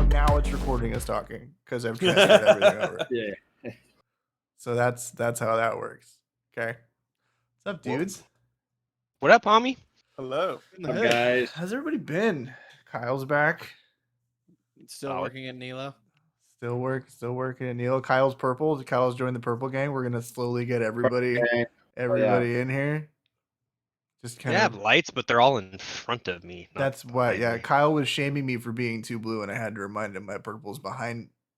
Now it's recording us talking because I've transferred everything over. Yeah. So that's how that works. Okay. What's up, dudes? What up, homie? Hello. Up, guys. How's everybody been? Kyle's back. Still working at Nilo. Still working at Neil. Kyle's purple. Kyle's joined the purple gang. We're gonna slowly get everybody in here. Just They kind have of. lights, but they're all in front of me. That's why. Yeah, Kyle was shaming me for being too blue, and I had to remind him my purple's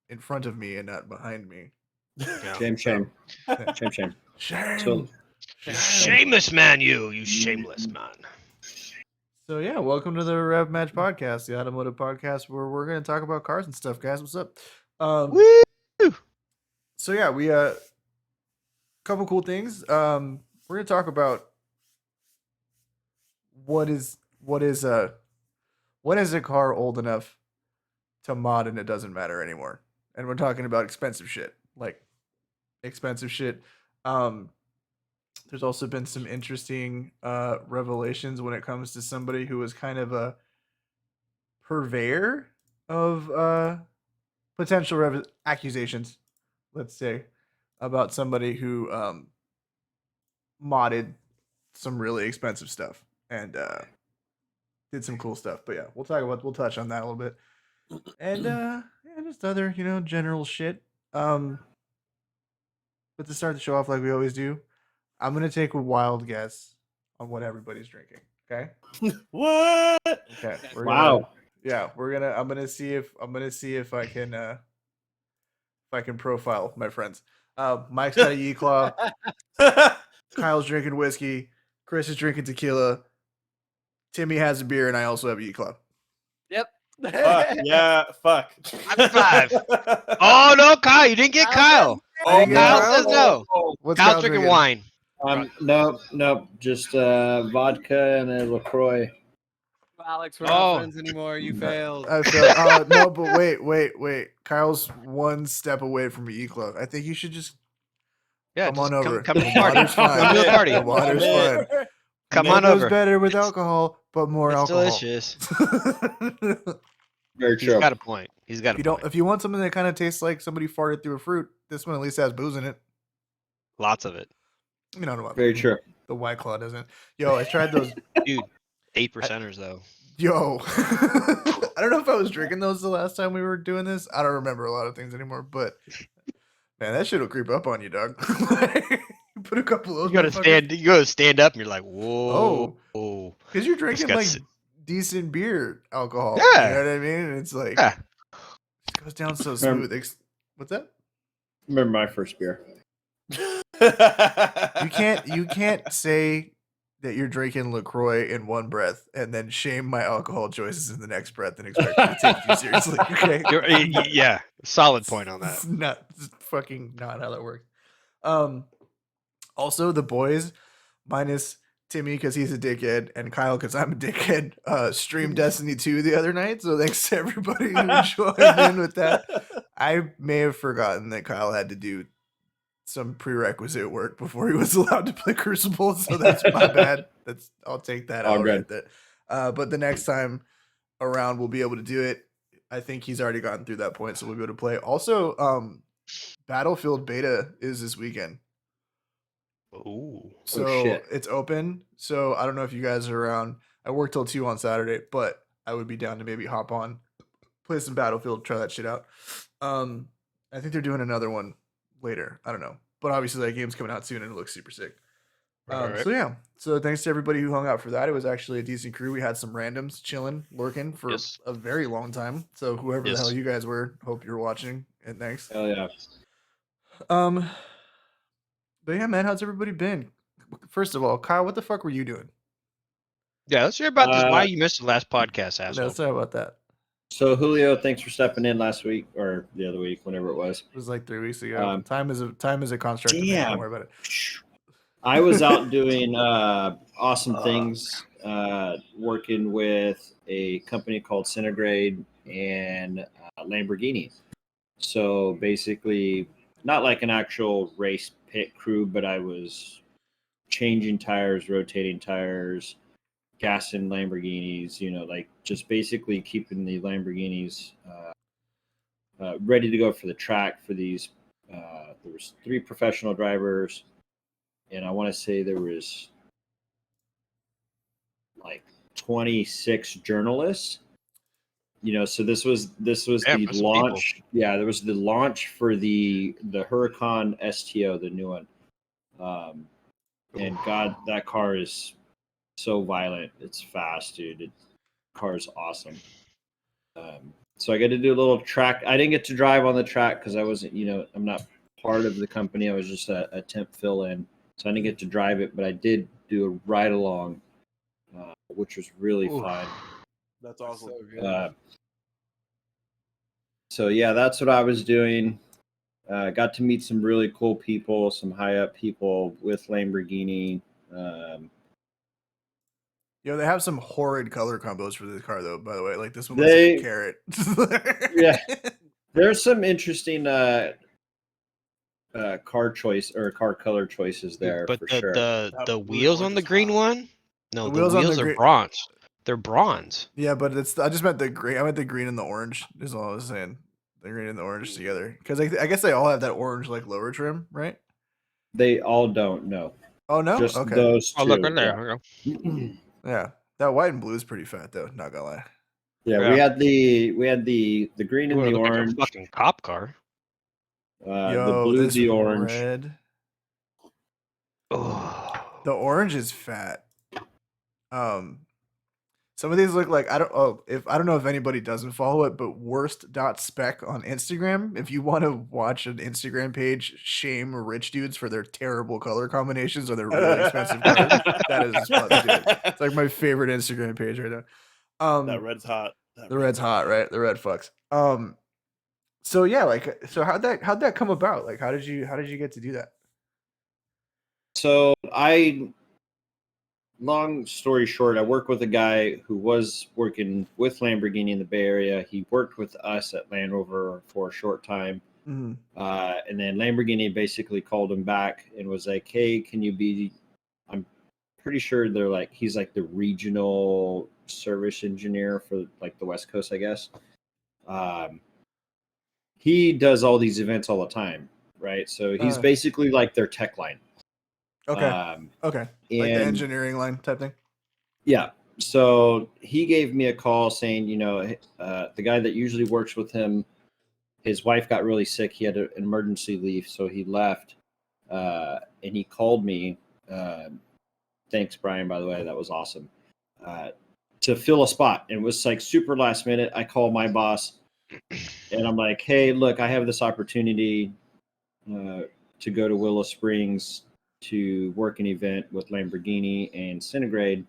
in front of me, and not behind me. Yeah. Shame. Shame. So, Shameless man, you shameless man. So yeah, welcome to the Revmatch Podcast, the automotive podcast where we're going to talk about cars and stuff, guys. What's up? Woo! So yeah, we couple cool things. We're going to talk about what is a car old enough to mod and it doesn't matter anymore. And we're talking about expensive shit. There's also been some interesting revelations when it comes to somebody who was kind of a purveyor of potential accusations, let's say, about somebody who modded some really expensive stuff and did some cool stuff. But yeah, we'll touch on that a little bit. And yeah, just other, general shit. But to start the show off like we always do, I'm gonna take a wild guess on what everybody's drinking. Okay. What? Okay. wow. I'm gonna see if I can profile my friends. Mike's got a Ye-Claw. Kyle's drinking whiskey. Chris is drinking tequila. Timmy has a beer, and I also have a Ye-Claw. Yep. Fuck. High five. Oh no, Kyle, you didn't get Kyle. Kyle says no. What's Kyle's Kyle drinking wine. No, just vodka and a LaCroix. Alex, we're not friends anymore. You failed. I failed. No, but wait. Kyle's one step away from a Ye-Claw. I think you should just come on over. Come to the party. Water's fine. Come to the party. The water's fine. Come It on goes over. better with alcohol, but more It's alcohol. delicious. Very He's true. got a point. If you want something that kind of tastes like somebody farted through a fruit, this one at least has booze in it. Lots of it. I don't know about Very true. The White Claw doesn't. Yo, I tried those. Dude, 8%ers though. Yo, I don't know if I was drinking those the last time we were doing this. I don't remember a lot of things anymore, but man, that shit will creep up on you, dog. You put a couple of those. You gotta stand up and you're like, whoa. Oh. Because you're drinking like decent beer alcohol. Yeah. You know what I mean? And it's like, Yeah. it goes down so smooth. What's that? Remember my first beer. You can't say that you're drinking LaCroix in one breath and then shame my alcohol choices in the next breath and expect me to take you seriously. Okay. Yeah. Solid point on that. It's fucking not how that works. Also, the boys, minus Timmy because he's a dickhead and Kyle because I'm a dickhead, streamed Destiny 2 the other night. So thanks to everybody who joined in with that. I may have forgotten that Kyle had to do some prerequisite work before he was allowed to play Crucible. So that's my bad. I'll take that out. Right there. But the next time around, we'll be able to do it. I think he's already gotten through that point, so we'll be able to play. Also, Battlefield beta is this weekend. Ooh. So it's open. So I don't know if you guys are around. I work till 2 on Saturday, but I would be down to maybe hop on, play some Battlefield, try that shit out. I think they're doing another one later. I don't know. But obviously that game's coming out soon and it looks super sick. Right. So yeah. So thanks to everybody who hung out for that. It was actually a decent crew. We had some randoms chilling, lurking for a very long time. So whoever the hell you guys were, hope you're watching and thanks. Hell yeah. But yeah, man, how's everybody been? First of all, Kyle, what the fuck were you doing? Yeah, let's hear about this. Why you missed the last podcast, No, asshole? let's talk about that. So Julio, thanks for stepping in last week or the other week, whenever it was. It was like 3 weeks ago. Time is a construct. Damn. Don't worry about it. I was out doing awesome things, working with a company called Centigrade and Lamborghini. So basically, not like an actual race pit crew, but I was changing tires, rotating tires, gassing Lamborghinis, like just basically keeping the Lamborghinis ready to go for the track for these. There was 3 professional drivers, and I want to say there was like 26 journalists. So this was the launch. Yeah, there was the launch for the Huracan STO, the new one. And God, that car is so violent. It's fast, dude. The car is awesome. So I got to do a little track. I didn't get to drive on the track because I wasn't, I'm not part of the company. I was just a temp fill in. So I didn't get to drive it, but I did do a ride along, which was really fun. That's awesome. So yeah, that's what I was doing. Got to meet some really cool people, some high up people with Lamborghini. They have some horrid color combos for this car, though. By the way, like this one looks like a carrot. Yeah, there's some interesting car choice or car color choices there, but for sure. The wheels on the green one, no, the wheels are green... bronze. They're bronze. Yeah, but I just meant the green. I meant the green and the orange. Is all I was saying. The green and the orange together, because I guess they all have that orange like lower trim, right? They all don't. No. Oh no. Just okay. Those 2. Oh, look right there. Yeah, that white and blue is pretty fat, though. Not gonna lie. Yeah, we had the green and the orange. Like a fucking cop car. The blue, the orange. Red. Oh. The orange is fat. Some of these look like I don't know if anybody doesn't follow it, but worst.spec on Instagram. If you want to watch an Instagram page shame rich dudes for their terrible color combinations or their really expensive cars, that is the spot to do it. It's like my favorite Instagram page right now. That red's hot. The red's hot, right? The red fucks. So yeah, how'd that come about? Like how did you get to do that? So long story short, I work with a guy who was working with Lamborghini in the Bay Area. He worked with us at Land Rover for a short time. Mm-hmm. And then Lamborghini basically called him back and was like, hey, can you be, I'm pretty sure they're like, he's like the regional service engineer for like the West Coast, I guess. He does all these events all the time, right? So he's basically like their tech line. Okay. Okay. Like the engineering line type thing. Yeah. So he gave me a call saying, the guy that usually works with him, his wife got really sick. He had an emergency leave, so he left. And he called me. Thanks, Brian, by the way. That was awesome. To fill a spot. And it was like super last minute. I called my boss and I'm like, hey, look, I have this opportunity to go to Willow Springs to work an event with Lamborghini and Centigrade.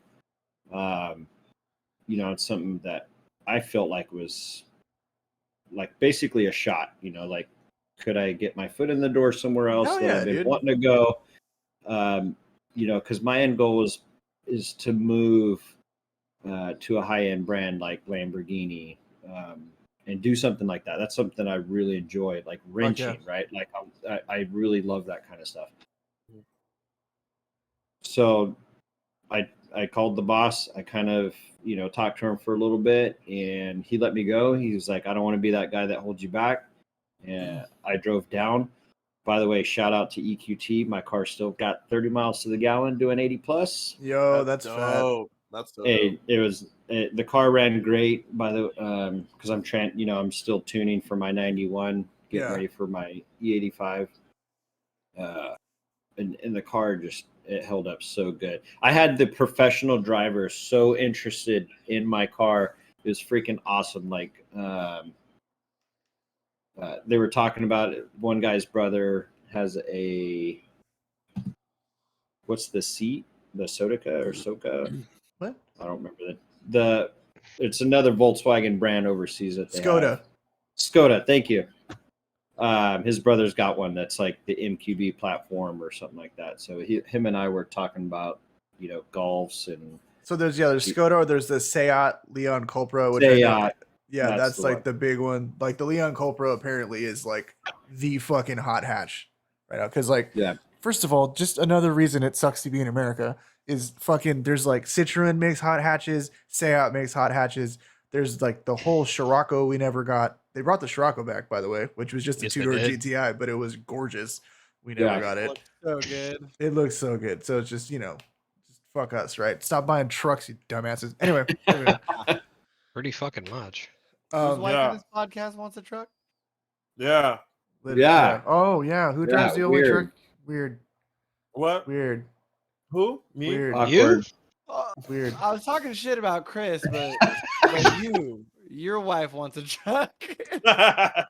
It's something that I felt like was like basically a shot, like could I get my foot in the door somewhere else that I've been wanting to go? Because my end goal is to move to a high-end brand like Lamborghini and do something like that. That's something I really enjoy, like wrenching, right? Like I really love that kind of stuff. So I called the boss. I kind of, talked to him for a little bit and he let me go. He was like, I don't want to be that guy that holds you back. And I drove down. By the way, shout out to EQT. My car still got 30 miles to the gallon doing 80 plus. Yo, that's dope. That's dope. Hey, the car ran great by the, cause I'm still tuning for my 91, getting ready for my E85. And the car it held up so good. I had the professional drivers so interested in my car. It was freaking awesome. Like, they were talking about it. One guy's brother has what's the seat? The Sotica or Soca? What? I don't remember it's another Volkswagen brand overseas that they Skoda. have. Skoda, thank you. His brother's got one that's like the MQB platform or something like that. So him and I were talking about, Golfs and. So there's Skoda, or there's the Seat Leon Cupra, which Seat. that's like the big one. Like the Leon Cupra apparently is like the fucking hot hatch right now. Because first of all, just another reason it sucks to be in America is fucking. There's like Citroen makes hot hatches, Seat makes hot hatches. There's like the whole Scirocco we never got. They brought the Scirocco back, by the way, which was just a two-door GTI, but it was gorgeous. We never got it. So good. It looks so good. So it's just fuck us, right? Stop buying trucks, you dumbasses. Anyway. Pretty fucking much. Whose wife in this podcast wants a truck? Yeah. Yeah. Oh, yeah. Who drives the only truck? Weird. What? Weird. Who? Me? Weird. You? Weird. I was talking shit about Chris, but your wife wants a truck. Yeah,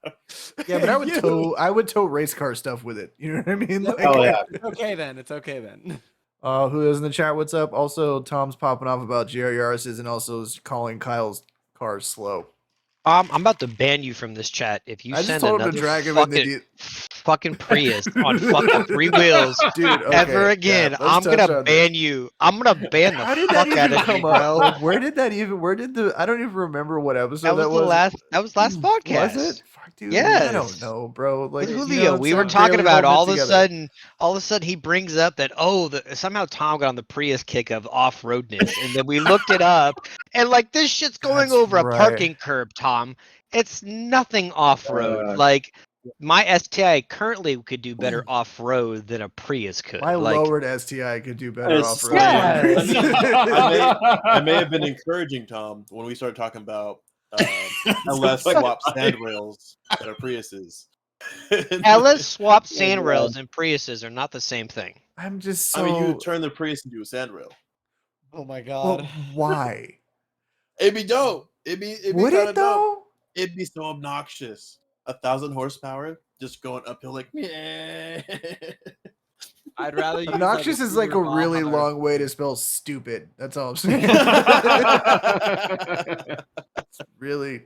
but I would tow race car stuff with it. You know what I mean? Like, It's okay then. Who is in the chat? What's up? Also, Tom's popping off about GR Yaris's and also is calling Kyle's car slow. I'm about to ban you from this chat if you send another fucking Prius on fucking 3 wheels, dude. Okay, ever again. yeah, I'm gonna ban you. I'm gonna ban the fuck out of you, bro. Like, where did that even? I don't even remember what episode that was. That was last podcast. Was it? Fuck, dude. Yes. I don't know, bro. Like with Julio, we were talking about all of a sudden he brings up that somehow Tom got on the Prius kick of off-roadness, and then we looked it up, and like this shit's going over a parking curb, Tom. It's nothing off-road. Like my STI currently could do better off-road than a Prius could. My lowered STI could do better off-road. Yes. I may have been encouraging Tom when we started talking about LS swap sand rails that are Priuses. LS swap sand rails and Priuses are not the same thing. I'm just you turn the Prius into a sand rail. Oh my god. Well, why? It'd be dope. Would it though? Dope. It'd be so obnoxious. 1,000 horsepower just going uphill like meh. I'd rather use obnoxious is like a really long way to spell stupid. That's all I'm saying. It's really.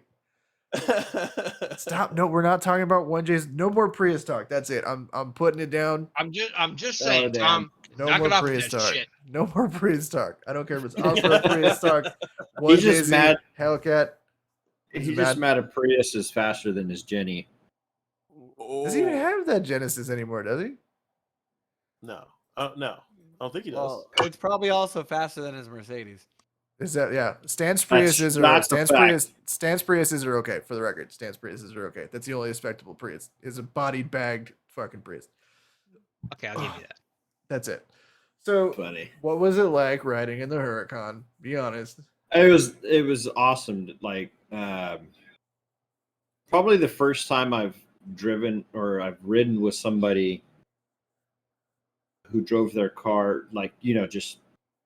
Stop. No, we're not talking about 1Js. No more Prius talk. That's it. I'm putting it down. I'm just saying, Tom. No more Prius talk. No more Prius talk. I don't care if it's off-road Prius talk. 1Js, He's just mad. Hellcat. He's just mad at Prius is faster than his Jenny. Does he even have that Genesis anymore, does he? No. No. I don't think he does. Well, it's probably also faster than his Mercedes. Is that Stance Priuses are okay, for the record. Stance Priuses are okay. That's the only respectable Prius. Is a bodied bagged fucking Prius. Okay, I'll give you that. That's it. So funny. What was it like riding in the Huracan? Be honest. It was awesome. Like probably the first time I've driven or I've ridden with somebody who drove their car, like, just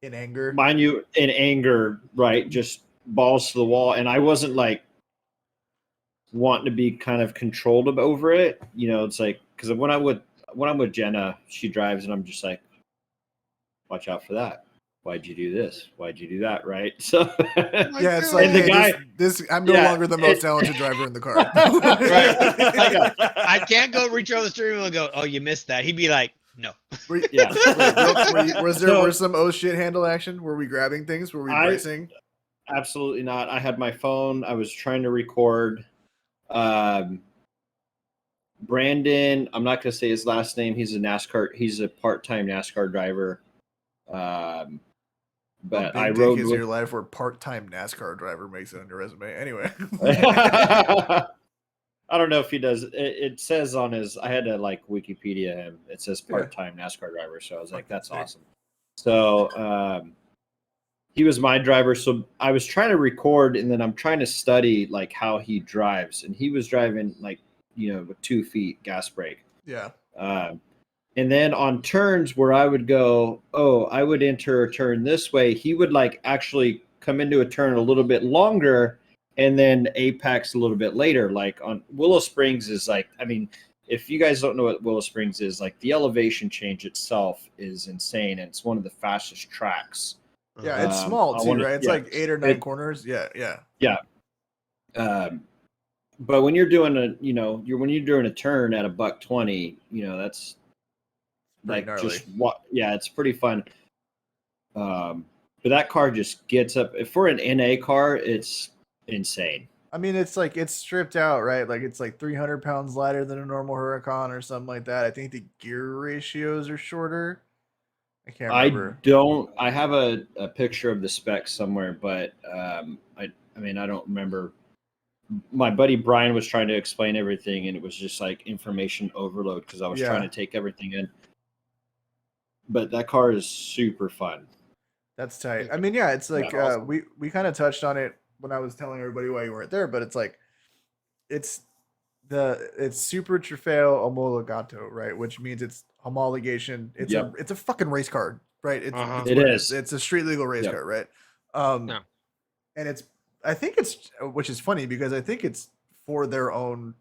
in anger, mind you, in anger, right? Just balls to the wall. And I wasn't like wanting to be kind of controlled over it. It's like, because when I'm with Jenna, she drives and I'm just like, watch out for that. Why'd you do this? Why'd you do that? Right. So yeah, it's like, the guy, I'm no longer the most talented driver in the car. Right. I can't go reach over the steering wheel and go, oh, you missed that. He'd be like, no. Was some oh shit handle action? Were we grabbing things? Were we racing? Absolutely not. I had my phone. I was trying to record. Brandon, I'm not going to say his last name. He's a part-time NASCAR driver. But I rode with your life where part-time NASCAR driver makes it on your resume. Anyway. I don't know if he does. It says on his, I had to like Wikipedia him. It says part-time NASCAR driver. So I was like, that's awesome. So he was my driver. So I was trying to record and then I'm trying to study like how he drives. And he was driving like, with 2 feet gas brake. Yeah. And then on turns where I would go, I would enter a turn this way. He would like actually come into a turn a little bit longer and then apex a little bit later. Like on Willow Springs is like, I mean, if you guys don't know what Willow Springs is, like the elevation change itself is insane. And it's one of the fastest tracks Yeah, it's small too, right? It's like 8 or 9 corners. Yeah. But when you're doing when you're doing a turn at $120, that's pretty like gnarly. it's pretty fun. But that car just gets up. If for an NA car, it's insane. I mean, it's like it's stripped out, right? Like it's like 300 pounds lighter than a normal Huracan or something like that. I think the gear ratios are shorter. I can't remember. I have a picture of the specs somewhere, but I mean, I don't remember. My buddy Brian was trying to explain everything, and it was just like information overload because I was trying to take everything in. But that car is super fun. That's tight. I mean, yeah, it's like awesome. we kind of touched on it when I was telling everybody why you weren't there, but it's like it's Super Trofeo Omologato, right? Which means it's homologation. It's a fucking race car, right? It's a street legal race car, right? And which is funny because I think it's for their own,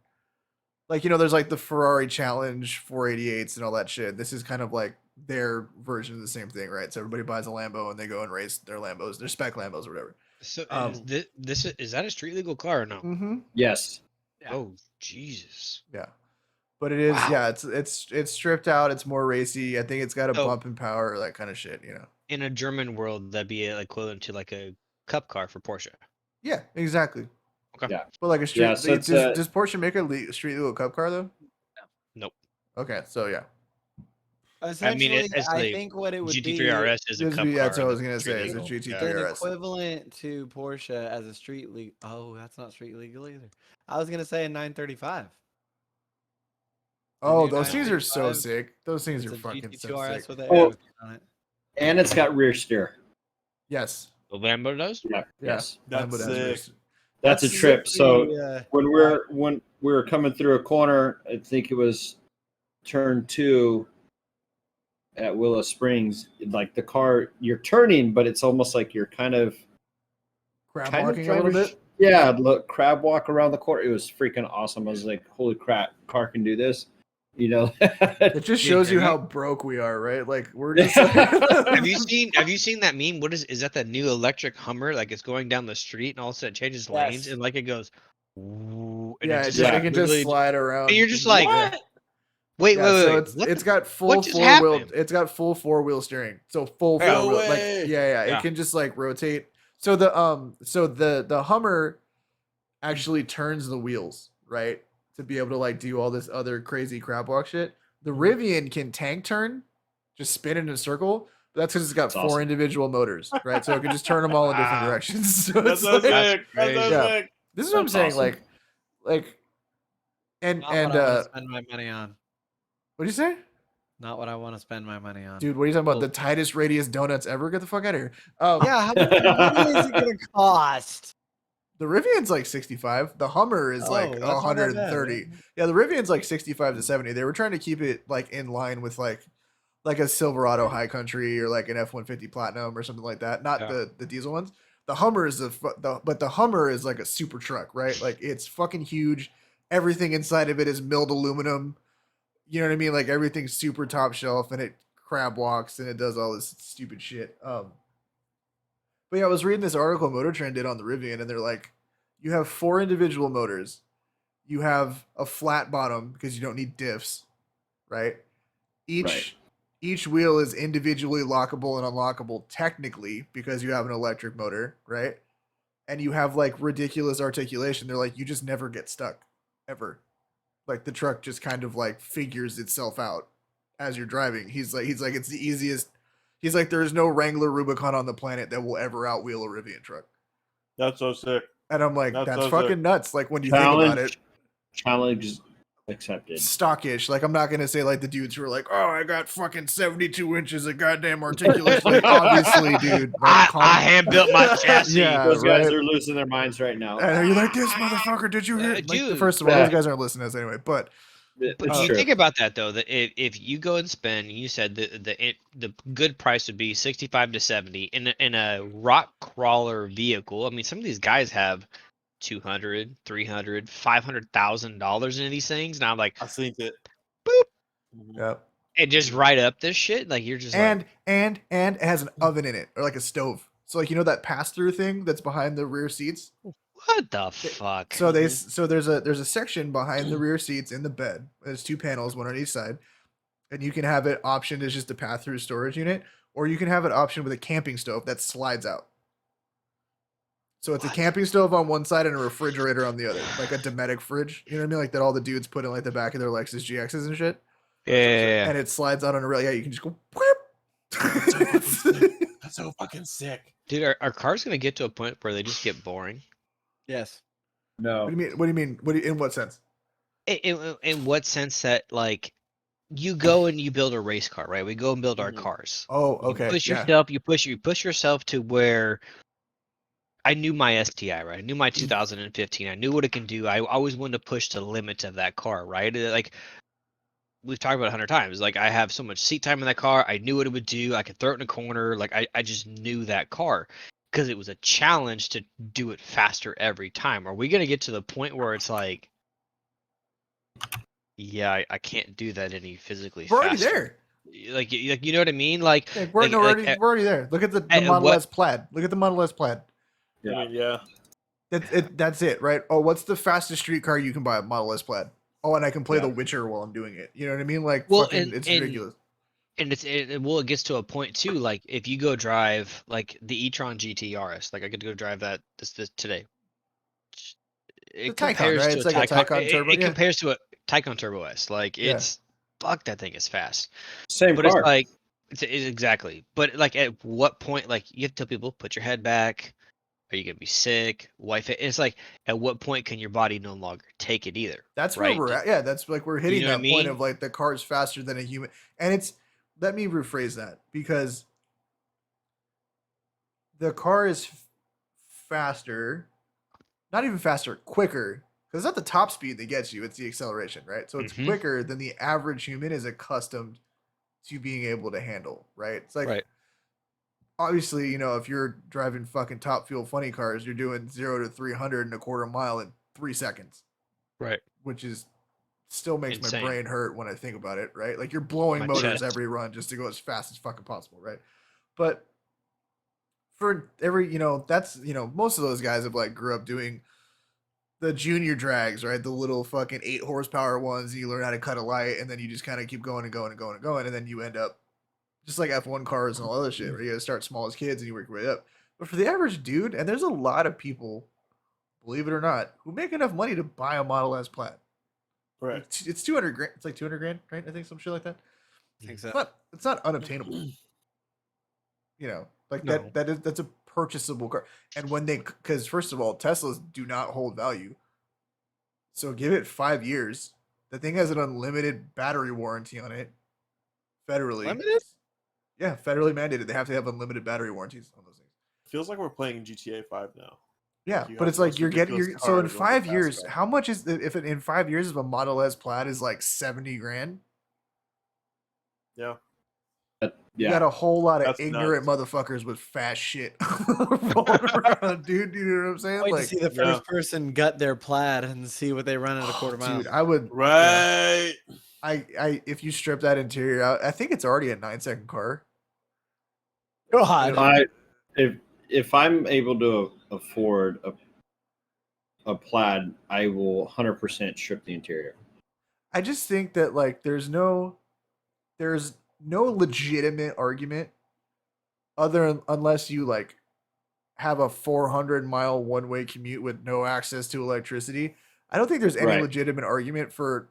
like, there's like the Ferrari Challenge 488s and all that shit. This is kind of like their version of the same thing, right? So everybody buys a Lambo and they go and race their Lambos, their spec Lambos or whatever. So is that a street legal car or no? Mm-hmm. Yes. Yeah. Oh Jesus. Yeah. But it is, it's stripped out. It's more racy. I think it's got a bump in power, that kind of shit, In a German world, that'd be equivalent to like a cup car for Porsche. Yeah, exactly. Okay. Yeah. But like a street, does Porsche make a street legal cup car though? Nope. Okay, so yeah. Essentially, I think what it would be GT3 RS is a cup car. That's what I was gonna say. It's a GT3 RS. Equivalent to Porsche as a street legal. Oh, that's not street legal either. I was gonna say a 935. Oh, those things are so sick. Those things are fucking so sick. And it's got rear steer. Yes. The Lambo does? Yeah. Yes. That's sick. That's a trip. So when we were coming through a corner, I think it was turn 2 at Willow Springs, like the car, you're turning, but it's almost like you're kind of crab walking a little bit. Yeah, look, crab walk around the corner. It was freaking awesome. I was like, holy crap, car can do this. It just shows you how broke we are, right? Like we're just like... have you seen that meme? What is that the new electric Hummer? Like it's going down the street and all of a sudden it changes lanes and like it goes and it can just slide around. And you're just like, what? Wait. So it's got full 4-wheel. It's got full 4-wheel steering. So full 4-wheel. Like it can just like rotate. So the Hummer actually turns the wheels, right? To be able to like do all this other crazy crab walk shit. The Rivian can tank turn, just spin in a circle. But that's because it's got 4 individual motors, right? So it can just turn them all in different directions. So that's so sick. This is what I'm saying. Awesome. Like, and what I want to spend my money on. What do you say? Not what I want to spend my money on. Dude, what are you talking about? The tightest radius donuts ever? Get the fuck out of here. Yeah, how much money is it gonna cost? The Rivian's like 65. The Hummer is like 130. Yeah, the Rivian's like 65 to 70. They were trying to keep it like in line with like a Silverado High Country or like an F-150 Platinum or something like that. Not the diesel ones. The Hummer is but the Hummer is like a super truck, right? Like it's fucking huge. Everything inside of it is milled aluminum. You know what I mean? Like everything's super top shelf and it crab walks and it does all this stupid shit. But yeah, I was reading this article Motor Trend did on the Rivian, and they're like, you have 4 individual motors. You have a flat bottom because you don't need diffs, right? Each wheel is individually lockable and unlockable technically because you have an electric motor, right? And you have like ridiculous articulation. They're like, you just never get stuck, ever. Like the truck just kind of like figures itself out as you're driving. He's like, it's the easiest. He's like, there's no Wrangler Rubicon on the planet that will ever outwheel a Rivian truck. That's so sick. And I'm like, that's so fucking sick. Nuts. Like when you think about it. Challenge accepted. Stockish. Like I'm not gonna say like the dudes who are like, oh, I got fucking 72 inches of goddamn articulation. Like obviously, dude. Like, I hand built my chassis. Yeah, those guys are losing their minds right now. And are you like this motherfucker? Did you hear? Dude, first of all, those guys aren't listening to us anyway. But you think about that though, that if you go and spend, you said the good price would be 65 to 70 in a rock crawler vehicle. I mean, some of these guys have $200, $300, $500,000 into these things. Now I'm like, I think it. Boop. Yeah. And just right up this shit, like you're just and it has an oven in it, or like a stove. So like that pass-through thing that's behind the rear seats. what the fuck? So there's a section behind the rear seats in the bed. There's 2 panels, one on each side, and you can have it optioned as just a pass-through storage unit, or you can have it optioned with a camping stove that slides out. So it's a camping stove on one side and a refrigerator on the other, like a Dometic fridge. You know what I mean? Like that all the dudes put in like the back of their Lexus GXs and shit. Yeah. And it slides out on a rail. Yeah, you can just go. Whoop. That's so fucking sick. Dude, are cars gonna get to a point where they just get boring? Yes. No. What do you mean? In what sense? In what sense that like you go and you build a race car, right? We go and build our cars. Oh, okay. You push yourself to where I knew my STI, right? I knew my 2015. I knew what it can do. I always wanted to push the limits of that car, right? Like we've talked about 100 times. Like I have so much seat time in that car. I knew what it would do. I could throw it in a corner. Like I just knew that car because it was a challenge to do it faster every time. Are we gonna get to the point where it's like, yeah, I can't do that any physically We're already faster? there. Like you know what I mean? Like We're already there. Look at the Model S Plaid. Look at the Model S Plaid. Yeah. I mean, yeah. That's it, right? Oh, what's the fastest street car you can buy? Model S Plaid. Oh, and I can play The Witcher while I'm doing it. You know what I mean? Like, it's ridiculous. And it gets to a point too. Like if you go drive like the e-tron GT RS, like I could go drive that this today. It Taycan, right? It's like a Taycan Turbo. It compares to a Taycan Turbo S. Like it's fuck, that thing is fast. Same But car. it's like it's exactly. But like at what point, like you have to tell people, put your head back. Are you gonna be sick? Wife it. It's like at what point can your body no longer take it either? That's right? where we're at. Yeah, that's like we're hitting know what that I point mean? of like the car is faster than a human. And it's, let me rephrase that, because the car is faster, not even faster, quicker. Because it's not the top speed that gets you, it's the acceleration, right? So it's quicker than the average human is accustomed to being able to handle, right? It's like, obviously, if you're driving fucking Top Fuel funny cars, you're doing 0 to 300 in a quarter mile in 3 seconds. Right. Which is still makes Insane. my brain hurt when I think about it, right? Like you're blowing My motors chest. every run just to go as fast as fucking possible, right? But for every, that's, most of those guys have like grew up doing the junior drags, right? The little fucking 8 horsepower ones, and you learn how to cut a light, and then you just kind of keep going and going and going and going, and then you end up just like F1 cars and all other shit, right? You gotta start small as kids and you work your way up. But for the average dude, and there's a lot of people, believe it or not, who make enough money to buy a Model S Plaid. Right. It's 200 grand. It's like 200 grand, right? I think some shit like that. I think so. It's not unobtainable. That's a purchasable car. And when because first of all, Teslas do not hold value. So give it 5 years. The thing has an unlimited battery warranty on it. Federally. Limited? Yeah, federally mandated. They have to have unlimited battery warranties on those things. Feels like we're playing GTA 5 now. Yeah, You but have it's like those you're ridiculous getting so in cars with 5 the years, fast car. how much is if in 5 years if a Model S Plaid is like 70 grand? Yeah. You got a whole lot of That's ignorant nuts. motherfuckers with fast shit rolling around, dude. You know what I'm saying? Wait Like, to see the first person gut their Plaid and see what they run at a quarter mile. dude, I would. Right. I if you strip that interior out, I think it's already a 9-second car. God. If I'm able to afford a Plaid, I will 100% strip the interior. I just think that like there's no legitimate argument unless you like have a 400-mile one-way commute with no access to electricity. I don't think there's any legitimate argument for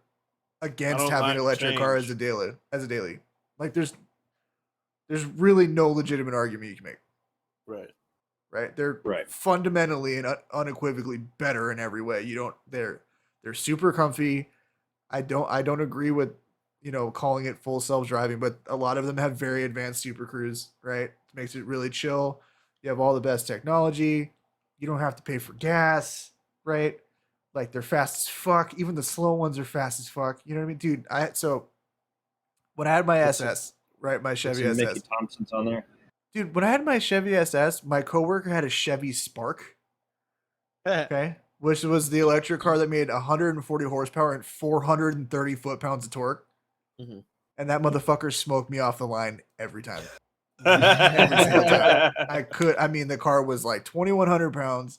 against having an electric car as a daily. Like there's really no legitimate argument you can make. Right. They're fundamentally and unequivocally better in every way. They're super comfy. I don't agree with calling it full self-driving, but a lot of them have very advanced Super Cruise, right? It makes it really chill. You have all the best technology. You don't have to pay for gas, right? Like they're fast as fuck. Even the slow ones are fast as fuck. You know what I mean, dude? So when I had my SS, right, my Chevy SS. Mickey Thompson's on there. Dude, when I had my Chevy SS, my coworker had a Chevy Spark. Okay. Which was the electric car that made 140 horsepower and 430 foot-pounds of torque. Mm-hmm. and that motherfucker smoked me off the line every time. Every single time. The car was like 2,100 pounds,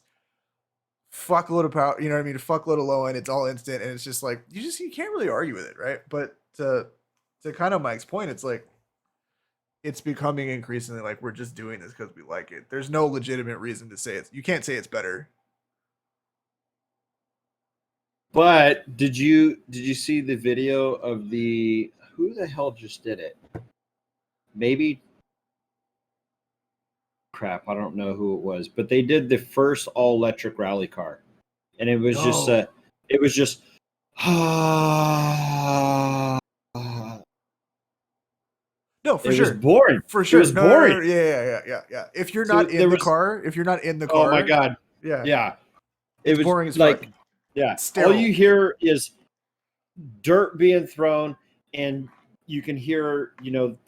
fuckload of power, you know what I mean? Fuckload of low end, it's all instant, and it's just like, you can't really argue with it, right? But to kind of Mike's point, it's like, it's becoming increasingly like we're just doing this because we like it. There's no legitimate reason to say you can't say it's better. But did you see the video of who the hell just did it? Maybe crap, I don't know who it was, but they did the first all electric rally car, and it was just no, for it sure, was boring. For sure, it was boring. No, yeah. If you're not in the car, oh my god, yeah, it was boring as like fuck. Yeah, Sterile. all you hear is dirt being thrown, and you can hear,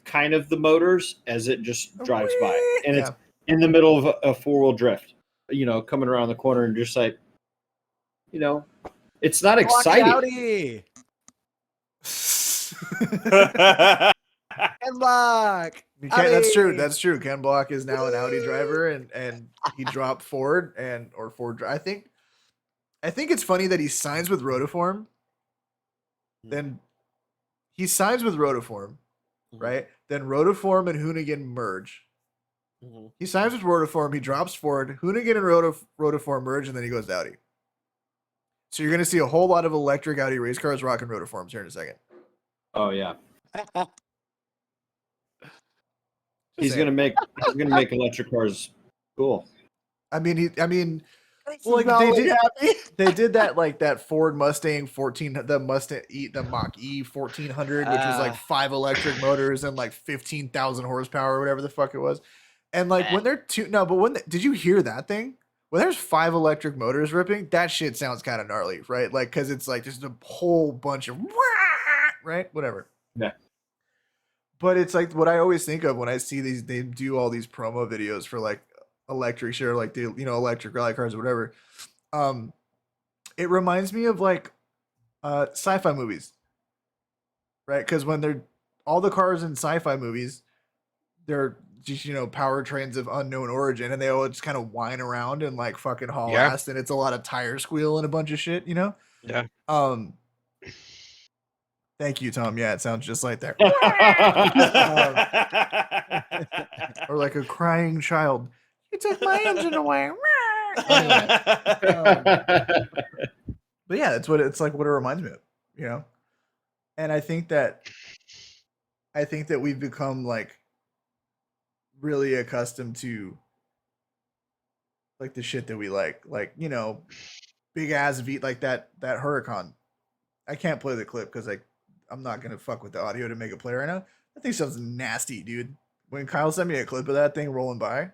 kind of the motors as it just drives by, and it's in the middle of a four-wheel drift, coming around the corner, and just like, it's not exciting. Ken Block. That's true. That's true. Ken Block is now an Audi driver, and he dropped Ford or Ford. I think it's funny that he signs with Rotiform. Then he signs with Rotiform, right? Then Rotiform and Hoonigan merge. He signs with Rotiform. He drops Ford. Hoonigan and Rotiform merge, and then he goes to Audi. So you're going to see a whole lot of electric Audi race cars rocking Rotiforms here in a second. Oh yeah. He's gonna make electric cars cool. They did that, like that Ford Mustang 14, the Mach E 1400, which was like 5 electric motors and like 15,000 horsepower or whatever the fuck it was. And like when they're did you hear that thing? When there's 5 electric motors ripping, that shit sounds kind of gnarly, right? Like, cause it's like just a whole bunch of right, whatever. Yeah. But it's like what I always think of when I see they do all these promo videos for like electric share, like the electric rally cars or whatever. It reminds me of like sci-fi movies, right? Because when all the cars in sci-fi movies, they're just powertrains of unknown origin, and they all just kind of whine around and like fucking haul ass, and it's a lot of tire squeal and a bunch of shit, Yeah. Thank you, Tom. Yeah, it sounds just like that. Or like a crying child. You took my engine away. Anyway, but yeah, it's what it reminds me of, And I think that we've become like really accustomed to like the shit that we like big ass V, like that Huracan. I can't play the clip because I'm not gonna fuck with the audio to make it play right now. That thing sounds nasty, dude. When Kyle sent me a clip of that thing rolling by,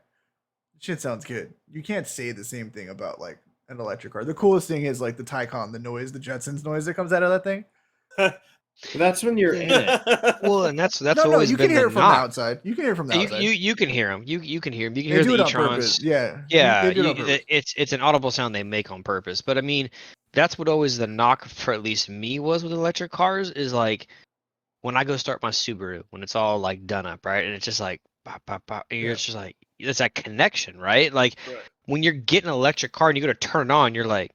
shit sounds good. You can't say the same thing about like an electric car. The coolest thing is like the Taycan, the Jetsons noise that comes out of that thing. That's when you're in it. Well, and that's always you been can hear it from the knock. outside. You can hear it from the outside. You can hear them. You can hear them. You can They hear do the it on purpose. e-trons. Yeah. They do it on Yeah, purpose. it's an audible sound they make on purpose. But I mean, that's what always the knock for at least me was with electric cars is like when I go start my Subaru when it's all like done up, right? And it's just like pop, pop, pop, and you're just like it's that connection, right? Like when you're getting an electric car and you go to turn it on, you're like,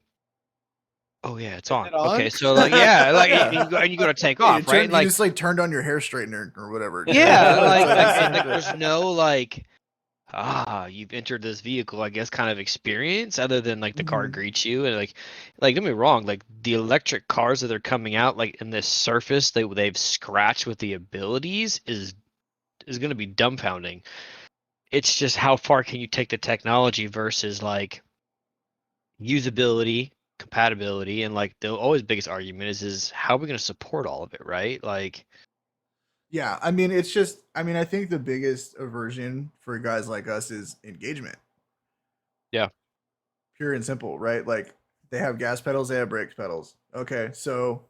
oh yeah, it's on. Okay, so like and you go to take off, right? You just like turned on your hair straightener or whatever. Yeah, like there's no like you've entered this vehicle, I guess, kind of experience other than like the car greets you and like don't get me wrong, like the electric cars that are coming out like in this surface they've scratched with the abilities is going to be dumbfounding. It's just how far can you take the technology versus like usability, compatibility, and like the always biggest argument is how are we going to support all of it, right? Like yeah, I mean, it's just, I think the biggest aversion for guys like us is engagement. Yeah. Pure and simple, right? Like they have gas pedals, they have brake pedals. Okay, so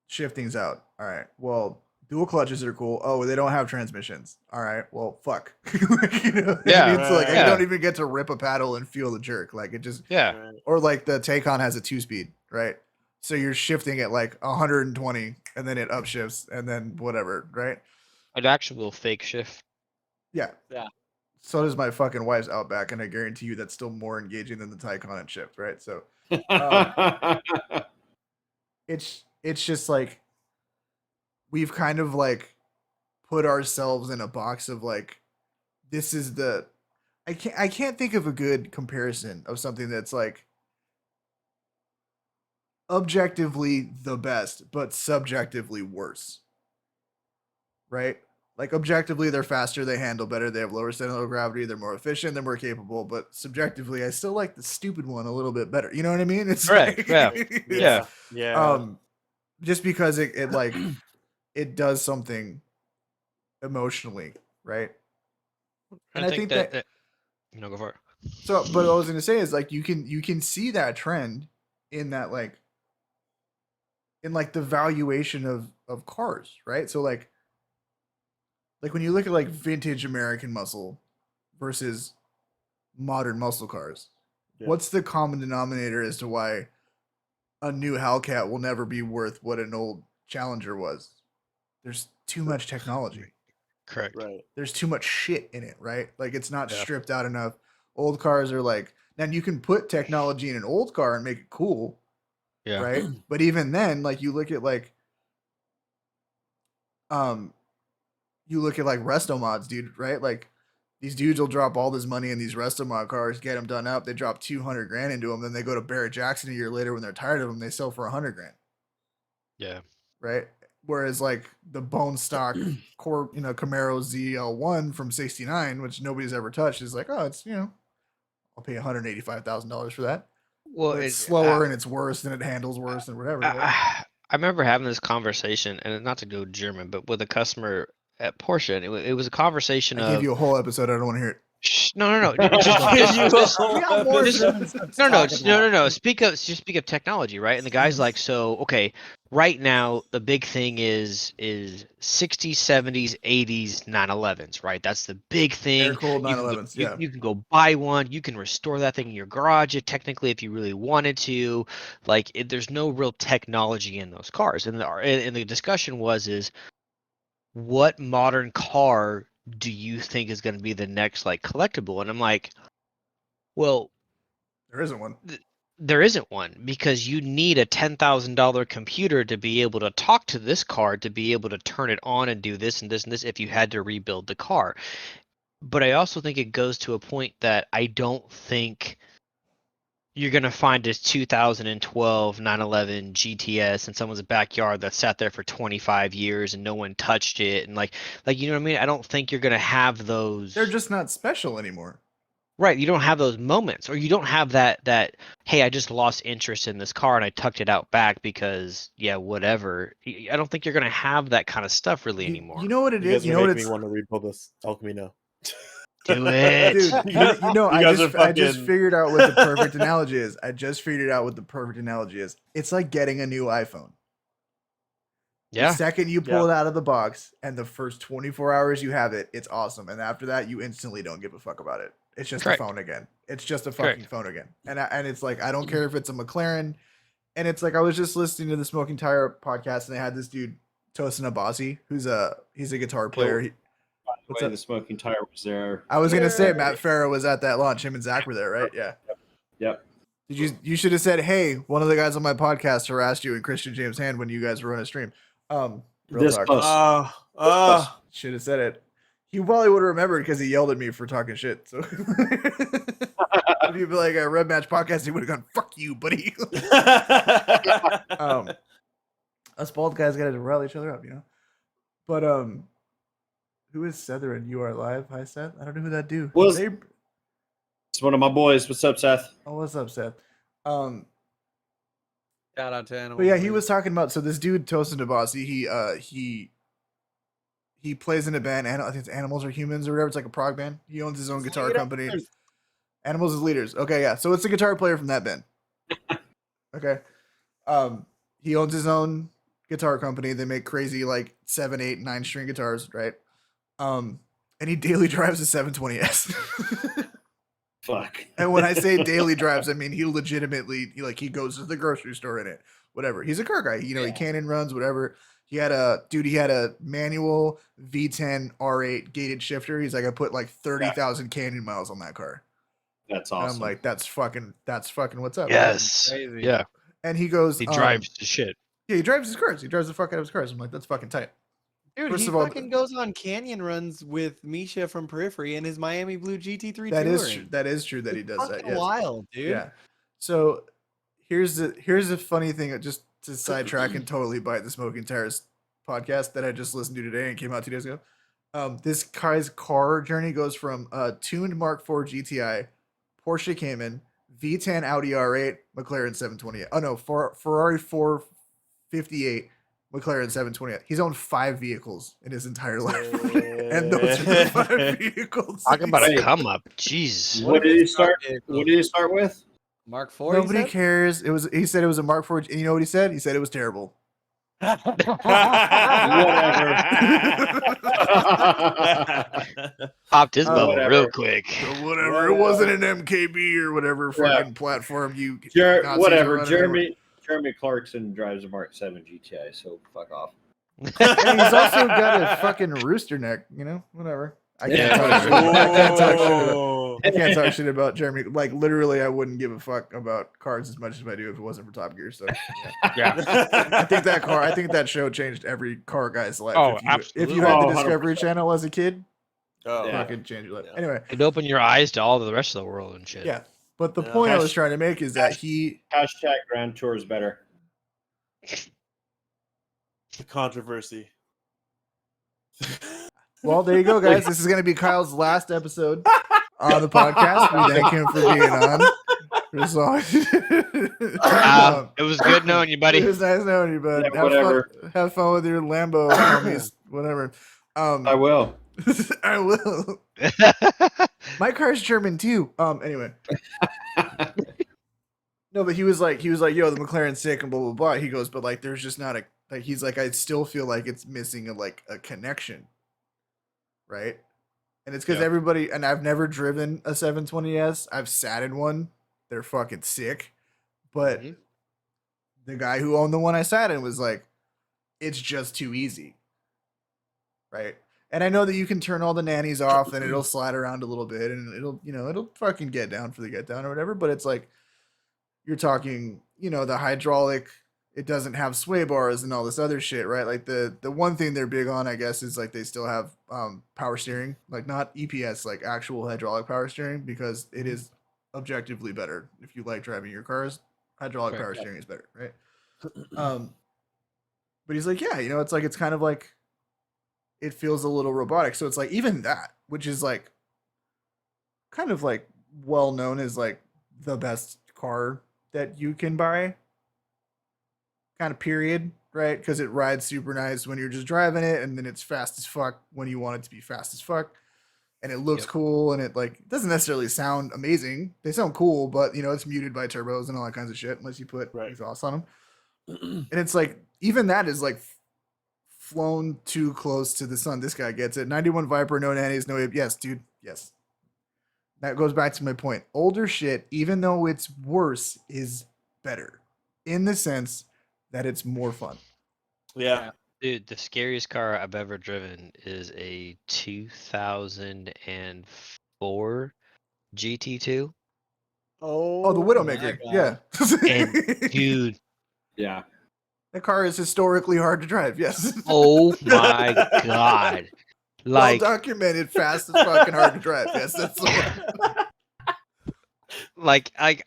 shifting's out. All right, well, dual clutches are cool. Oh, they don't have transmissions. All right, well, fuck. So like I don't even get to rip a paddle and feel the jerk. Like it just, yeah. Or like the Taycan has a 2-speed, right? So you're shifting at like 120 and then it upshifts, and then whatever, right? An actual fake shift. Yeah. Yeah. So does my fucking wife's Outback, and I guarantee you that's still more engaging than the Taycan and shift, right? So it's just like we've kind of like put ourselves in a box of like this is the I can't think of a good comparison of something that's like objectively the best but subjectively worse, right? Like objectively they're faster, they handle better, they have lower center of gravity, they're more efficient, they're more capable, but subjectively I still like the stupid one a little bit better, you know what I mean? It's Correct, yeah. Yeah. Yeah. Just because it like it does something emotionally, right? And I think that go for it. so, but what I was gonna say is like you can see that trend in that like in like the valuation of cars, right? So like when you look at like vintage American muscle versus modern muscle cars, Yeah. what's the common denominator as to why a new Hellcat will never be worth what an old Challenger was? There's too much technology. Correct. Right. There's too much shit in it, right? Like it's not Yeah. stripped out enough. Old cars are like, now you can put technology in an old car and make it cool, Yeah. right? But even then, like you look at like resto mods, dude, right? Like these dudes will drop all this money in these resto mod cars, get them done up. They drop 200 grand into them. Then they go to Barrett Jackson a year later when they're tired of them. They sell for 100 grand. Yeah. Right. Whereas like the bone stock core, Camaro ZL1 from 69, which nobody's ever touched, is like, oh, it's, I'll pay $185,000 for that. Well, But it's slower and it's worse and it handles worse and whatever. Right? I remember having this conversation, and not to go German, but with a customer at Porsche, and it was a conversation I gave you a whole episode. I don't want to hear it. No. No. Speak of technology, right? And the guy's like, so okay, right now the big thing is 60s, 70s, 80s 911s, right? That's the big thing. Air-cooled 911s, yeah. You can go buy one. You can restore that thing in your garage, technically, if you really wanted to. Like, there's no real technology in those cars. And the discussion is what modern car do you think is going to be the next like collectible? And I'm like, well, there isn't one. There isn't one because you need a $10,000 computer to be able to talk to this car, to be able to turn it on and do this and this and this if you had to rebuild the car. But I also think it goes to a point that I don't think you're going to find this 2012 911 GTS in someone's backyard that sat there for 25 years and no one touched it. And like, you know what I mean? I don't think you're going to have those. They're just not special anymore. Right. You don't have those moments, or you don't have that, hey, I just lost interest in this car and I tucked it out back because, yeah, whatever. I don't think you're going to have that kind of stuff really anymore. You know what it is? You know what it's... me want to rebuild this Alchemy now. Do it. Dude, I just figured out what the perfect analogy is. It's like getting a new iPhone. Yeah. The second you pull it out of the box and the first 24 hours you have it, it's awesome. And after that, you instantly don't give a fuck about it. It's just a phone again. It's just a fucking phone again. And it's like, I don't care if it's a McLaren. And it's like, I was just listening to the Smoking Tire podcast and they had this dude, Tosin Abasi, he's a guitar player. What's up? The Smoking Tire was there. I was gonna say Matt Farah was at that launch. Him and Zach were there, right? Yeah. Yep. You should have said, "Hey, one of the guys on my podcast harassed you and Christian James Hand when you guys were on a stream." This close. Should have said it. He probably would have remembered because he yelled at me for talking shit. So if you'd be like a Revmatch Podcast, he would have gone, "Fuck you, buddy." Us bald guys got to rally each other up, you know. But who is Sether and You Are Live? Hi, Seth. I don't know who that do. It's one of my boys. What's up, Seth? Oh, what's up, Seth? Shout out to Animal. But yeah, he was talking about, so this dude, Tosin Abasi, he plays in a band, I think it's Animals Are Humans or whatever. It's like a prog band. He owns his own guitar company. Animals as Leaders. Okay, yeah. So it's a guitar player from that band. Okay. He owns his own guitar company. They make crazy like 7, 8, 9 string guitars, right? And he daily drives a 720S. Fuck. And when I say daily drives, I mean he legitimately he goes to the grocery store in it. Whatever. He's a car guy. He cannon runs, whatever. He had a manual V10 R8 gated shifter. He's like, I put like 30,000 canyon miles on that car. That's awesome. And I'm like, that's fucking what's up. Yes. Crazy. Yeah. And he goes, He drives the shit. Yeah, he drives his cars. He drives the fuck out of his cars. I'm like, that's fucking tight. Dude, First he of all, fucking goes on canyon runs with Misha from Periphery in his Miami Blue GT3 that is touring. that is true that he does that. Yes. Wild, dude. Yeah. So here's the funny thing, just to sidetrack and totally bite the Smoking Tires podcast that I just listened to today and came out 2 days ago. This guy's car journey goes from tuned Mark IV GTI, Porsche Cayman, V10 Audi R8, McLaren 728. Oh no, Ferrari 458, McLaren 728. He's owned 5 vehicles in his entire life, and those are the 5 vehicles. Talk about a come up. Jeez. What did he start? What did he start with? Mark IV. Nobody cares. He said it was a Mark IV, and you know what he said? He said it was terrible. Whatever. Popped his bubble Whatever. real quick. Whatever. It wasn't an MKB or whatever fucking platform you. Whatever. Jeremy Clarkson drives a Mark 7 GTI, so fuck off. And he's also got a fucking rooster neck. Whatever. I can't talk shit about Jeremy. Like literally, I wouldn't give a fuck about cars as much as I do if it wasn't for Top Gear. So Yeah. I think that show changed every car guy's life. Oh, if absolutely. you had the 100%. Discovery Channel as a kid, Oh, fucking change your life. Yeah. Anyway, It'd open your eyes to all of the rest of the world and shit. yeah. But the Yeah. point I was trying to make is that he. Hashtag Grand Tour is better. the controversy. Well, there you go, guys. This is going to be Kyle's last episode on the podcast. We thank him for being on. It was good knowing you, buddy. It was nice knowing you, bud. Yeah, whatever. Have fun with your Lambo homies. Whatever. I will. I will. My car's German too. Anyway. No, but he was like, yo, the McLaren's sick and blah blah blah. He goes, but like, there's just not he's like, I still feel like it's missing a connection, right? And it's because everybody, and I've never driven a 720S. I've sat in one. They're fucking sick, but the guy who owned the one I sat in was like, it's just too easy, right? And I know that you can turn all the nannies off and it'll slide around a little bit and it'll fucking get down for the get down or whatever. But it's like, you're talking, the hydraulic, it doesn't have sway bars and all this other shit, right? Like the one thing they're big on, I guess, is like they still have power steering, like not EPS, like actual hydraulic power steering, because it is objectively better. If you like driving your cars, hydraulic power steering is better, right? But he's like, yeah, it's like, it's kind of like, it feels a little robotic. So it's like, even that, which is like kind of like well known as like the best car that you can buy, kind of period, right? Because it rides super nice when you're just driving it, and then it's fast as fuck when you want it to be fast as fuck, and it looks cool, and it like doesn't necessarily sound amazing. They sound cool, but it's muted by turbos and all that kinds of shit unless you put exhaust on them. And it's like, even that is like flown too close to the sun. This guy gets it. 91 Viper, no nannies, no. Yes, dude. Yes. That goes back to my point. Older shit, even though it's worse, is better in the sense that it's more fun. Yeah. Dude, the scariest car I've ever driven is a 2004 GT2. Oh, the Widowmaker. Yeah. And dude, Yeah. That car is historically hard to drive. Yes. Oh my god. Like, well documented, fast as fucking hard to drive. Yes, that's the one. like I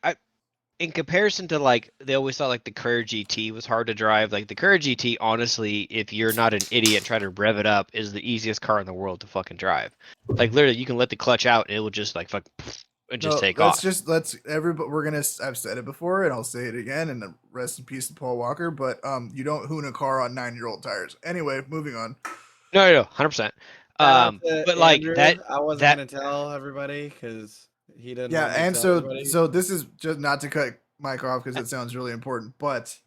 in comparison to, like, they always thought like the Courier GT was hard to drive. Like the Courier GT, honestly, if you're not an idiot and try to rev it up, is the easiest car in the world to fucking drive. Like literally, you can let the clutch out and it will just like fuck and just take off. Let's everybody. I've said it before and I'll say it again. And rest in peace to Paul Walker. But you don't hoon a car on 9-year-old tires. Anyway, moving on. No, 100%. But like Andrew, that, I wasn't gonna tell everybody because he didn't. Yeah, want me to and tell so everybody. this is just not to cut Mike off because it sounds really important, but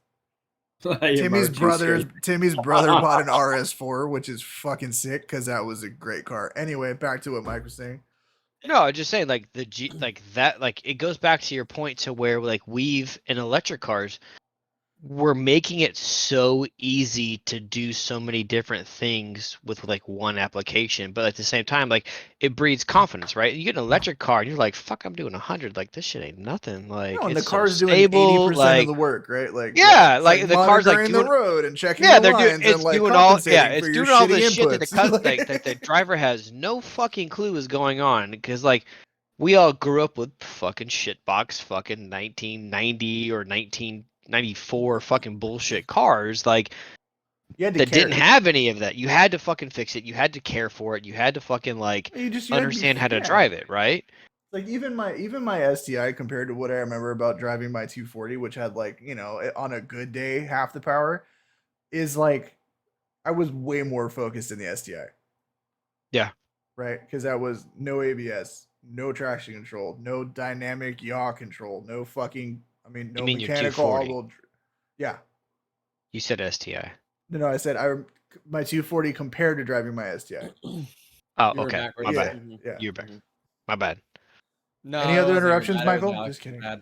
Your Timmy's margins brother bought an RS4, which is fucking sick because that was a great car. Anyway, back to what Mike was saying. No, I'm just saying, like like that, like it goes back to your point to where like we've in electric cars, we're making it so easy to do so many different things with like one application, but at the same time, like it breeds confidence, right? You get an electric car and you're like, "Fuck, I'm doing 100. Like this shit ain't nothing. Like No, and the it's so car's doing 80% stable. of Like the work, right? Like yeah, it's like the car's like monitoring doing the road and checking yeah, the they're doing lines and it's like doing all yeah, compensating for it's your doing all shitty this shit that inputs. that the driver has no fucking clue is going on because like we all grew up with fucking shitbox fucking 1990 or 1994 fucking bullshit cars like You had to that didn't care. have any of that. You had to fucking fix it. You had to care for it. You had to fucking like You had to be understand how to drive it, right? Like even my STI compared to what I remember about driving my 240, which had like, on a good day half the power, is like I was way more focused in the STI. Yeah. Right? Because that was no ABS, no traction control, no dynamic yaw control, no fucking You no mean your mechanical 240? all yeah. You said STI. No, I said my 240 compared to driving my STI. Oh, You were okay. backwards. My Yeah, bad. yeah. You're back. My bad. No, Any it other wasn't your interruptions, bad, it was Michael? Alex's Just kidding. bad.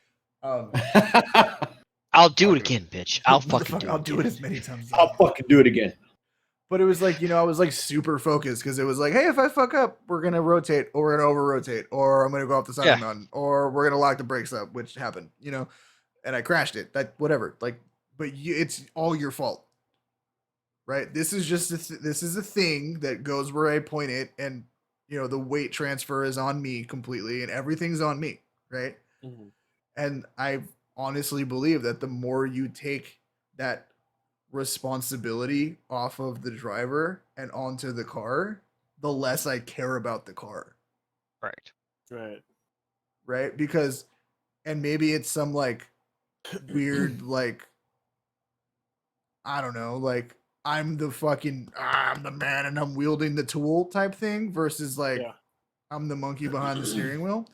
I'll do it Okay. again, bitch. I'll fucking Motherfucker, do it. I'll do it again. as many times as I I'll want. fucking do it again. But it was like, I was like super focused because it was like, hey, if I fuck up, we're gonna rotate or we're gonna over rotate or I'm gonna go off the side of the mountain or we're gonna lock the brakes up, which happened, and I crashed it. That whatever. Like, but it's all your fault, right? This is just this is a thing that goes where I point it, and the weight transfer is on me completely, and everything's on me, right? Mhm. And I honestly believe that the more you take that responsibility off of the driver and onto the car, the less I care about the car. Right. Right. Right? Because, and maybe it's some like weird, like, I don't know, like I'm the man and I'm wielding the tool type thing versus like Yeah. I'm the monkey behind the steering wheel.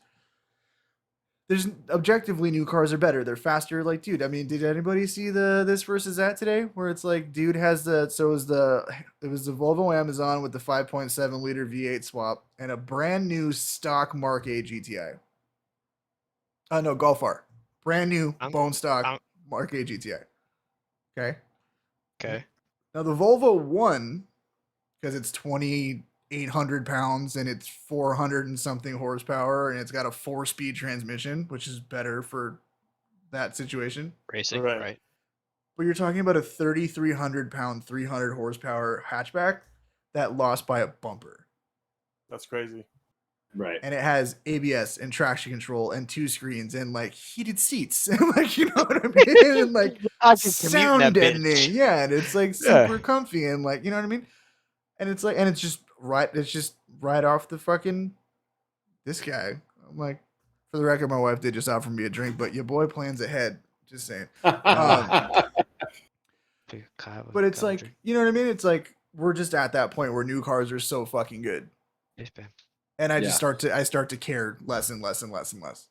There's objectively new cars are better. They're faster. Like, dude, I mean, did anybody see the this versus that today? Where it's like, dude has it was the Volvo Amazon with the 5.7 liter V8 swap and a brand new stock Mark A GTI. No, Golf R. Brand new bone stock Mark A GTI. Okay. Okay. Now the Volvo won because it's 2,800 pounds and it's 400 and something horsepower and it's got a 4-speed transmission, which is better for that situation. Racing, Right. right? But you're talking about a 3,300 pound, 300 horsepower hatchback that lost by a bumper. That's crazy. Right. And it has ABS and traction control and 2 screens and like heated seats and like, you know what I mean? And like I can commute in that sound deadening. bitch. Yeah. And it's like super comfy and like, you know what I mean? And it's like, and it's just right off the fucking this guy. I'm like, for the record, my wife did just offer me a drink, but your boy plans ahead. Just saying. But it's like, you know what I mean? It's like we're just at that point where new cars are so fucking good. And I just start to care less and less and less and less.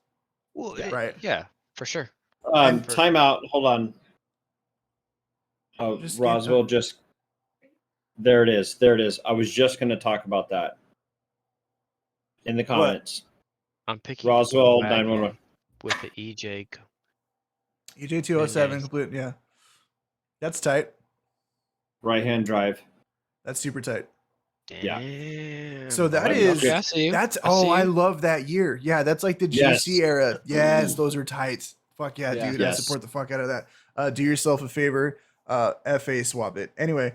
Well, right? Yeah, for sure. Time out. Hold on. Oh, Roswell just. There it is. There it is. I was just going to talk about that in the comments. What? I'm picking Roswell 911 with the EJ. EJ 207 complete. Yeah, that's tight. Right hand drive. That's super tight. Damn. Yeah. So that I love that year. Yeah, that's like the GC era. Yes, those are tight. Fuck yeah, dude. I support the fuck out of that. Do yourself a favor. FA swap it. Anyway,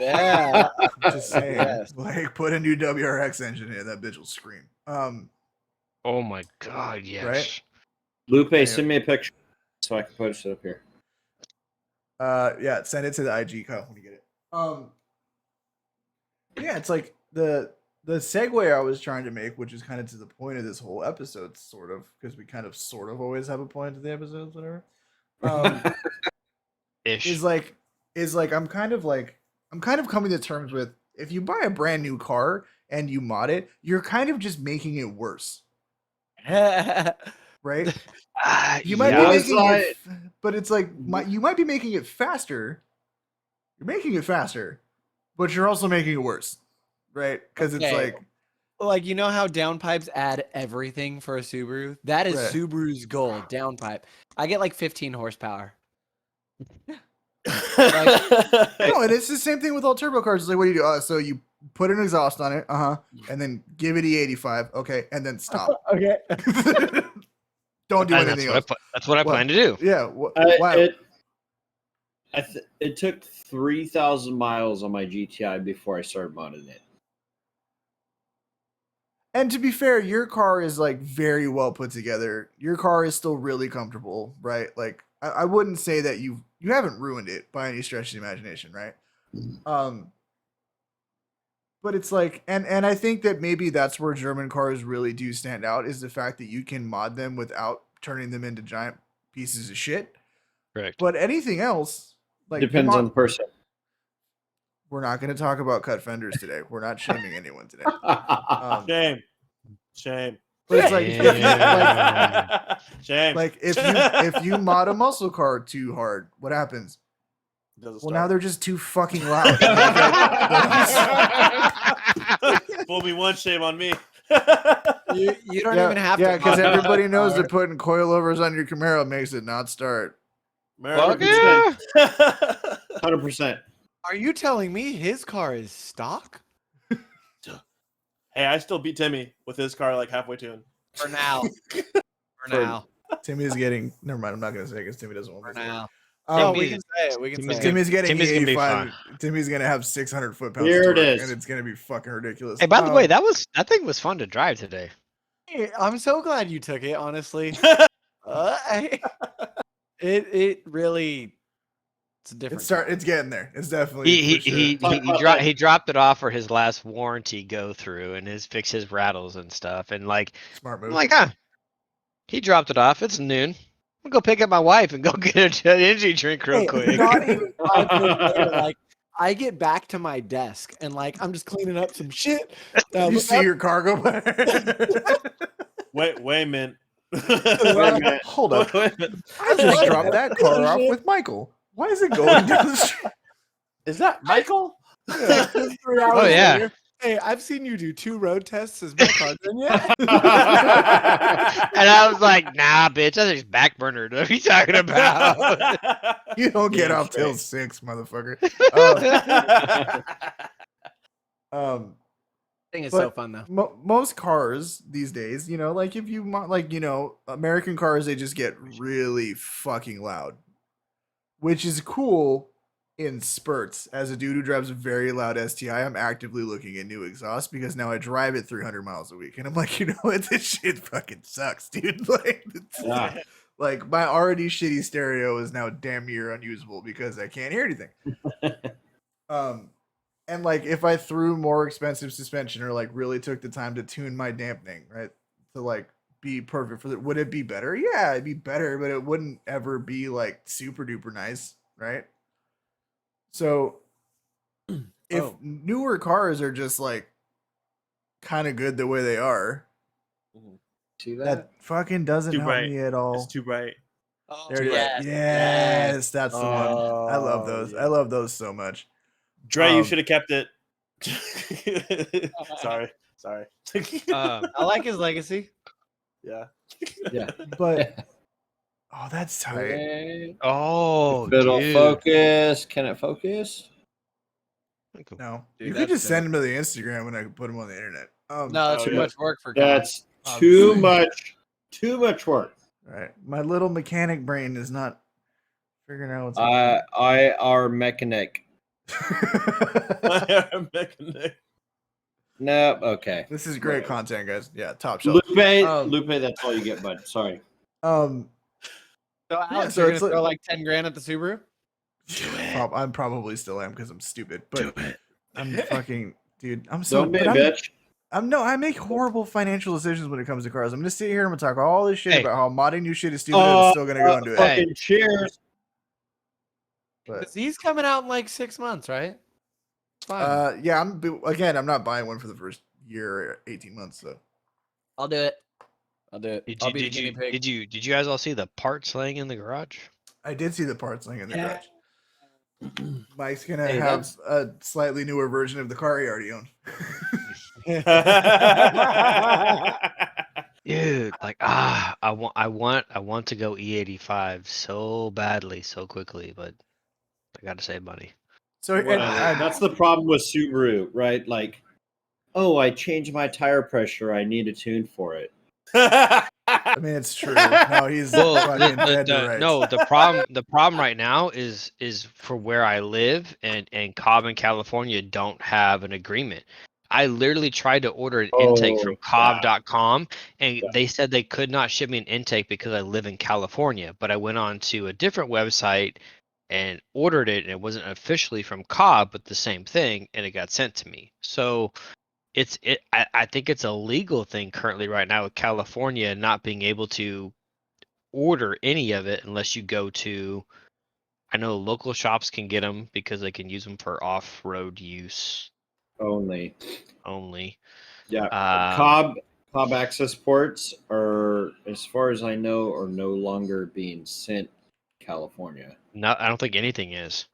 yeah. Just saying. Like put a new WRX engine in, that bitch will scream. Oh my god, yes. Right? Lupe, send me a picture so I can post it up here. Yeah, send it to the IG, Kyle, when you get it. Yeah, it's like the segue I was trying to make, which is kind of to the point of this whole episode, sort of, because we kind of sort of always have a point to the episodes, whatever. Is like I'm kind of coming to terms with, if you buy a brand new car and you mod it, you're kind of just making it worse. Right? You might be making it, but it's like you might be making it faster. You're making it faster, but you're also making it worse, right? Because it's like Like, you know how downpipes add everything for a Subaru? That is Right. Subaru's goal, downpipe. I get like 15 horsepower. No, and it's the same thing with all turbo cars. It's like, what do you do? So you put an exhaust on it, and then give it E85, okay, and then stop. Okay. Don't do anything else. That's what I plan to do. Yeah. Why? It took 3,000 miles on my GTI before I started modding it. And to be fair, your car is like very well put together. Your car is still really comfortable, right? Like I wouldn't say that you haven't ruined it by any stretch of the imagination, right? But it's like, and I think that maybe that's where German cars really do stand out, is the fact that you can mod them without turning them into giant pieces of shit. Correct. But anything else, like, depends on the person. We're not going to talk about cut fenders today. We're not shaming anyone today. Shame. But it's like, Shame. like if you mod a muscle car too hard, what happens? Well, now they're just too fucking loud. Fool me once, shame on me. You don't even have to. Yeah, because everybody knows that putting coilovers on your Camaro makes it not start. 100%. Are you telling me his car is stock? Hey, I still beat Timmy with his car like halfway tuned. For now. For now. Timmy's getting. Never mind. I'm not gonna say it because Timmy doesn't want For to say it. now. Oh, we can say it. We can say it. Timmy's getting Timmy's gonna be 85. Timmy's gonna have 600 foot-pounds. Here it torque, is. and it's gonna be fucking ridiculous. Hey, by the way, that thing was fun to drive today. Hey, I'm so glad you took it, honestly. It really, it's a different. It's getting there. It's definitely. He dropped it off for his last warranty go through and fix his rattles and stuff, and like Smart move. I'm like, he dropped it off. It's noon. I'm gonna go pick up my wife and go get an energy drink real quick. Not even 5 minutes later, like I get back to my desk and like I'm just cleaning up some shit. You see your cargo by. Wait a minute. Hold up. I just dropped that car off with Michael. Why is it going down the street? Is that Michael? Yeah. 3 hours later, hey, I've seen you do 2 road tests. Is my car done yet? And I was like, nah, bitch, that's just backburnered. What are you talking about? You don't get off till 6, motherfucker. Thing is so fun though. Most cars these days, like if you like, American cars, they just get really fucking loud, which is cool in spurts. As a dude who drives a very loud STI, I'm actively looking at new exhaust because now I drive it 300 miles a week, and I'm like, what? This shit fucking sucks, dude. Like my already shitty stereo is now damn near unusable because I can't hear anything. And like if I threw more expensive suspension or like really took the time to tune my dampening, right, to like be perfect for would it be better? Yeah, it'd be better, but it wouldn't ever be like super duper nice, right? So if newer cars are just like kind of good the way they are, see that fucking doesn't help me at all. It's too bright. There it is. Yes, that's the one. I love those. I love those so much. Dre, you should have kept it. Sorry. I like his legacy. Yeah. But that's tight. Oh, it'll dude. focus. Can it focus? No, Dude, you could just send them to the Instagram and I could put them on the internet. No, that's too much work for that's guys. too much work. Right, my little mechanic brain is not figuring out what's our mechanic. Nope. Okay. This is great content, guys. Yeah, top shelf. Lupe, that's all you get, bud. Sorry. So Alex, so you're it's gonna throw like 10 grand at the Subaru? I'm probably still am because I'm stupid, but I'm fucking dude. I'm so Don't be a bitch. I make horrible financial decisions when it comes to cars. I'm gonna sit here and I'm gonna talk all this shit about how modding new shit is stupid and I'm still gonna go and do it. Fucking cheers. But He's coming out in like 6 months, right? It's fine. yeah, I'm not buying one for the first year or 18 months. So I'll do it. Did you guys all see the parts laying in the garage? I did see the parts laying in the garage. Mike's gonna have a slightly newer version of the car he already owned. Dude, like I want to go E85 so badly, so quickly, but I gotta save money. So That's the problem with Subaru, right? Like, oh, I changed my tire pressure. I need a tune for it. I mean, it's true. No, he's fucking dead to rights. No, the problem right now is for where I live and Cobb and California don't have an agreement. I literally tried to order an intake from Cobb.com and they said they could not ship me an intake because I live in California. But I went on to a different website and ordered it, and it wasn't officially from Cobb, but the same thing, and it got sent to me. So I think it's a legal thing currently right now with California not being able to order any of it unless you go to, I know local shops can get them because they can use them for off-road use Only. Yeah. Cobb access ports are, as far as I know, are no longer being sent to California. No, I don't think anything is.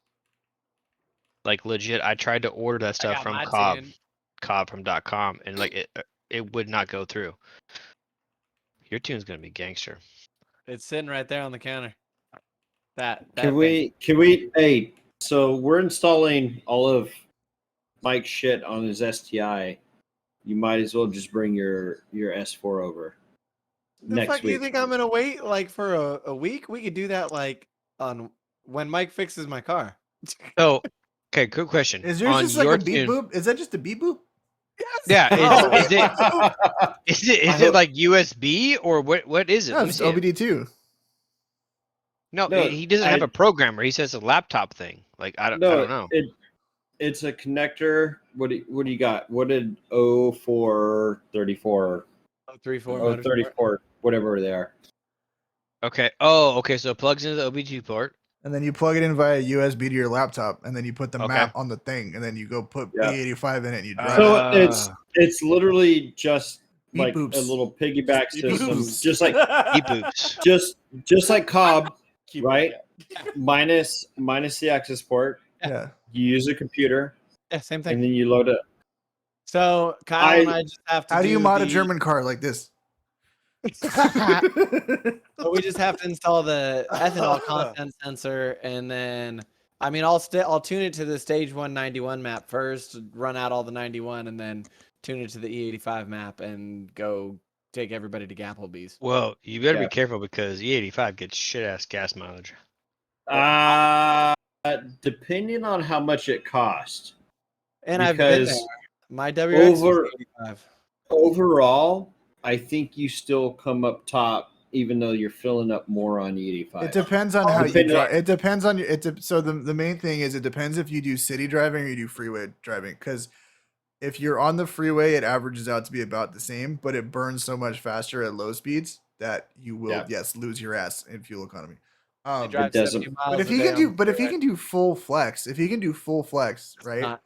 Like legit, I tried to order that stuff from Cobb from .com, and like it would not go through. Your tune's gonna be gangster. It's sitting right there on the counter. That Can thing. we? Hey, so we're installing all of Mike's shit on his STI. You might as well just bring your S4 over The next fuck week. you think I'm gonna wait like for a week? We could do that like on when Mike fixes my car. So, okay, good question. Is yours On just like your a beep tune- boop? Is that just a beep boop? Yeah, Oh. is it like USB or what is it? No, Let me it's see it. OBD2. No, No, he doesn't have a programmer. He says a laptop thing. Like I don't know. It's a connector. What do you got? What did 0434 34 34 whatever they are? Okay. Oh, okay. So it plugs into the OBD port. And then you plug it in via USB to your laptop, and then you put the Okay. map on the thing, and then you go put E85 in it and you drive So it. it's literally just Beep like boops. a little piggyback Beep system, boops. just like Beep boops. just like Cobb, Keep right? Minus the access port. Yeah. You use a computer, Yeah, same and thing. then you load it. So Kyle and I just have to. How do you mod a the- German car like this? So we just have to install the ethanol content sensor, and then I mean I'll tune it to the stage 191 map first, run out all the 91, and then tune it to the E85 map and go take everybody to Gapplebee's. Well, you better Yeah. be careful because E85 gets shit ass gas mileage. Depending on how much it costs. And I've been there. Because My WX over- is 85. overall, I think you still come up top, even though you're filling up more on E85. It depends on how you Depending drive. on- It depends on your. So the main thing is it depends if you do city driving or you do freeway driving. Because if you're on the freeway, it averages out to be about the same, but it burns so much faster at low speeds that you will lose your ass in fuel economy. I drive it doesn't- 70 miles But if a he day can on do, the but if he freeway. can do full flex, right?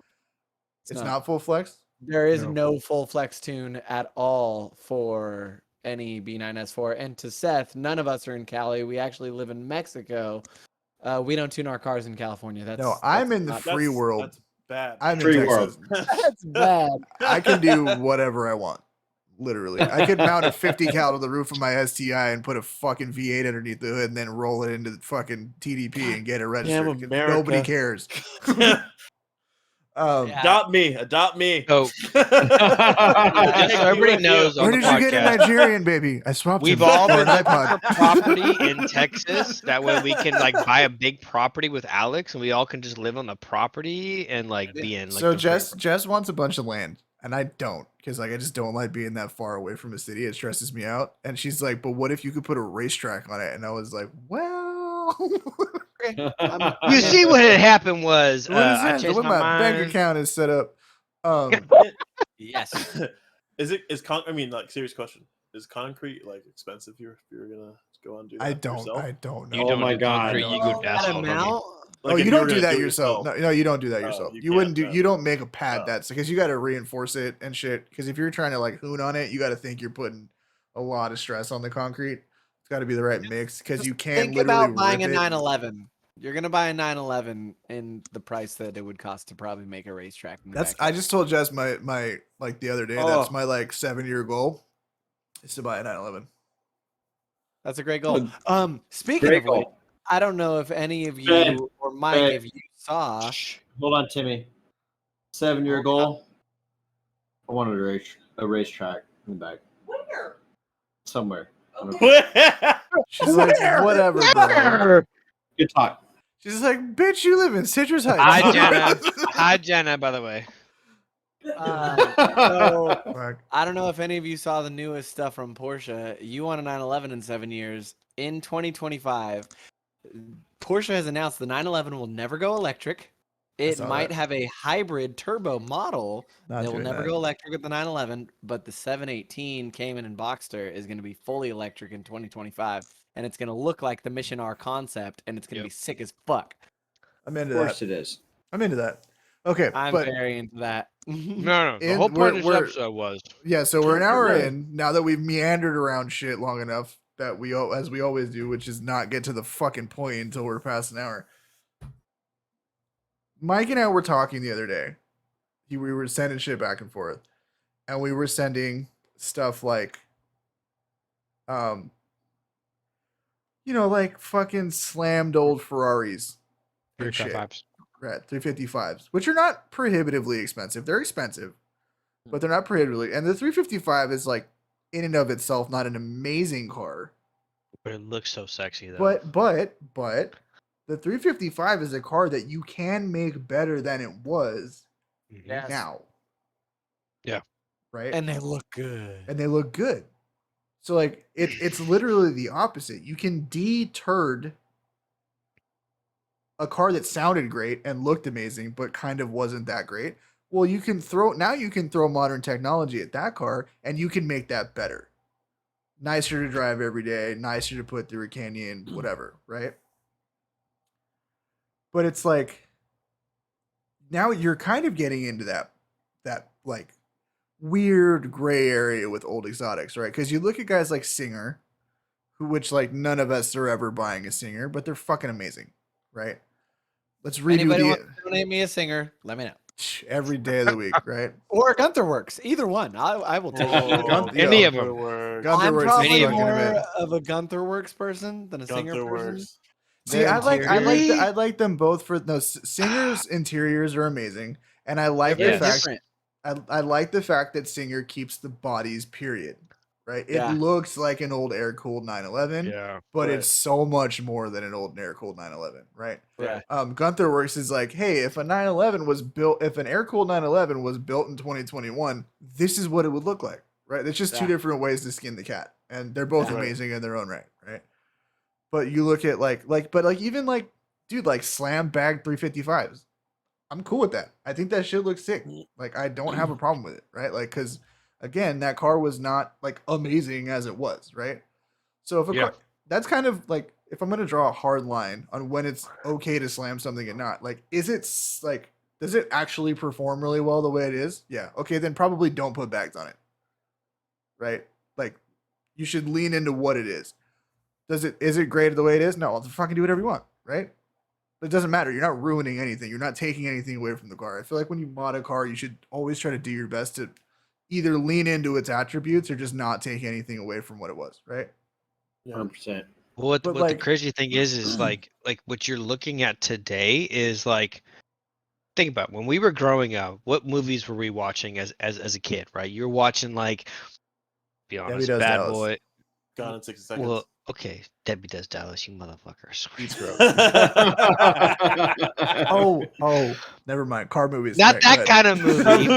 It's not full flex. There is No. no full flex tune at all for any B9S4. And to Seth, none of us are in Cali. We actually live in Mexico. We don't tune our cars in California. I'm in the not- free world. That's bad. I'm Free in world. Texas. That's bad. I can do whatever I want. Literally, I could mount a 50 cal to the roof of my STI and put a fucking V8 underneath the hood, and then roll it into the fucking TDP and get it registered. 'Cause America. Nobody cares. Yeah. Adopt me. So just so everybody knows on Where the did you get a podcast, Nigerian baby? I swapped we've him all for been an looking iPod. for property in Texas. That way we can like buy a big property with Alex, and we all can just live on the property and like be in. Like, So the Jess wants a bunch of land, and I don't, because like I just don't like being that far away from a city. It stresses me out. And she's like, "But what if you could put a racetrack on it?" And I was like, "Well, You see what had happened was what is I that? The changed way my my bank mind. account is set up." Yes. I mean, like, serious question. Is concrete like expensive if you're gonna go and do that I don't yourself? know. You Oh don't my do God. concrete, you go That asphalt. don't you? amount? Oh, Like, if you were don't do gonna that it yourself. No, you don't do that Oh, yourself. you You wouldn't do. can't, You don't make a pad Oh. that's because you got to reinforce it and shit. Because if you're trying to like hoon on it, you got to think you're putting a lot of stress on the concrete. It's got to be the right mix because you can Think literally about buying a rip it. 911. You're gonna buy a 911 in the price that it would cost to probably make a racetrack. In the I backyard. just told Jess my like the other day. That's my like 7-year goal is to buy a 911. That's a great goal. Speaking Great of which, goal. I don't know if any of you Ben, or Mike, Ben. if you saw. Hold on, Timmy. 7-year goal. I wanted a racetrack in the back. Where? Somewhere. She's like, whatever, bro. Good talk. She's like, bitch, you live in Citrus Heights. Hi, Jenna. Hi, Jenna, by the way. So, Fuck. I don't know if any of you saw the newest stuff from Porsche. You want a 911 in 7 years. In 2025, Porsche has announced the 911 will never go electric. It saw might that. have a hybrid turbo model Not that will doing never that. go electric with the 911, but the 718 Cayman and Boxster is going to be fully electric in 2025, and it's going to look like the Mission R concept, and it's going to be sick as fuck. I'm Of into course that. it is. I'm into that. Okay, I'm but very into that. No, the In- whole point of we're- this episode was yeah, so we're an hour Right. in now that we've meandered around shit long enough that as we always do, which is not get to the fucking point until we're past an hour. Mike and I were talking the other day. We were sending shit back and forth, and we were sending stuff like, like fucking slammed old Ferraris and shit. 355s. Right, 355s, which are not prohibitively expensive. They're expensive, but they're not prohibitively. And the 355 is like, in and of itself, not an amazing car. But it looks so sexy though. But the 355 is a car that you can make better than it was Mhm. Yes. now. Yeah. Right? And they look good. And they look good. So like it's literally the opposite. You can deturd a car that sounded great and looked amazing, but kind of wasn't that great. Well, you can throw modern technology at that car and you can make that better. Nicer to drive every day, nicer to put through a canyon, whatever, right? But it's like now you're kind of getting into that like weird gray area with old exotics, right? Because you look at guys like Singer, which like none of us are ever buying a Singer, but they're fucking amazing, right? Let's redo Anybody want to donate me a Singer? Let me know. every day of the week, right? Or Gunther Works. Either one. I will take Oh, either. Any of them. Gunther I'm Works is probably fucking more amazing. of a Gunther Works person than a Singer Gunther person. Works. See, Their I interiors- like them both for no Singer's interiors are amazing, and I like They're the very fact different. I like the fact that Singer keeps the bodies period, right? It Yeah. looks like an old air cooled 911, Yeah. but Right. it's so much more than an old air cooled 911, right? Yeah. Gunther Works is like, hey, if an air cooled 911 was built in 2021, this is what it would look like, right? It's just two Yeah. different ways to skin the cat, and they're both Yeah. amazing in their own right, right? But you look at even like, dude, like slam bag 355s. I'm cool with that. I think that shit looks sick. Like, I don't have a problem with it, right? Like, because again, that car was not like amazing as it was, right? So if a car, that's kind of like, if I'm gonna draw a hard line on when it's okay to slam something and not, like, does it actually perform really well the way it is? Yeah. Okay, then probably don't put bags on it, right? Like, you should lean into what it is. Is it great the way it is? No, I'll fucking do whatever you want, right? It doesn't matter. You're not ruining anything. You're not taking anything away from the car. I feel like when you mod a car, you should always try to do your best to either lean into its attributes or just not take anything away from what it was, right? 100%. Well, what But, the like- crazy thing is like what you're looking at today is like, think about it. When we were growing up, what movies were we watching as a kid, right? You're watching like, be honest, Does Bad Dallas. Boy. Gone in 60 seconds. Well, okay, Debbie Does Dallas, you motherfuckers. Eats crow. Oh, never mind. Car movies. Not Right, that go ahead. kind of movie,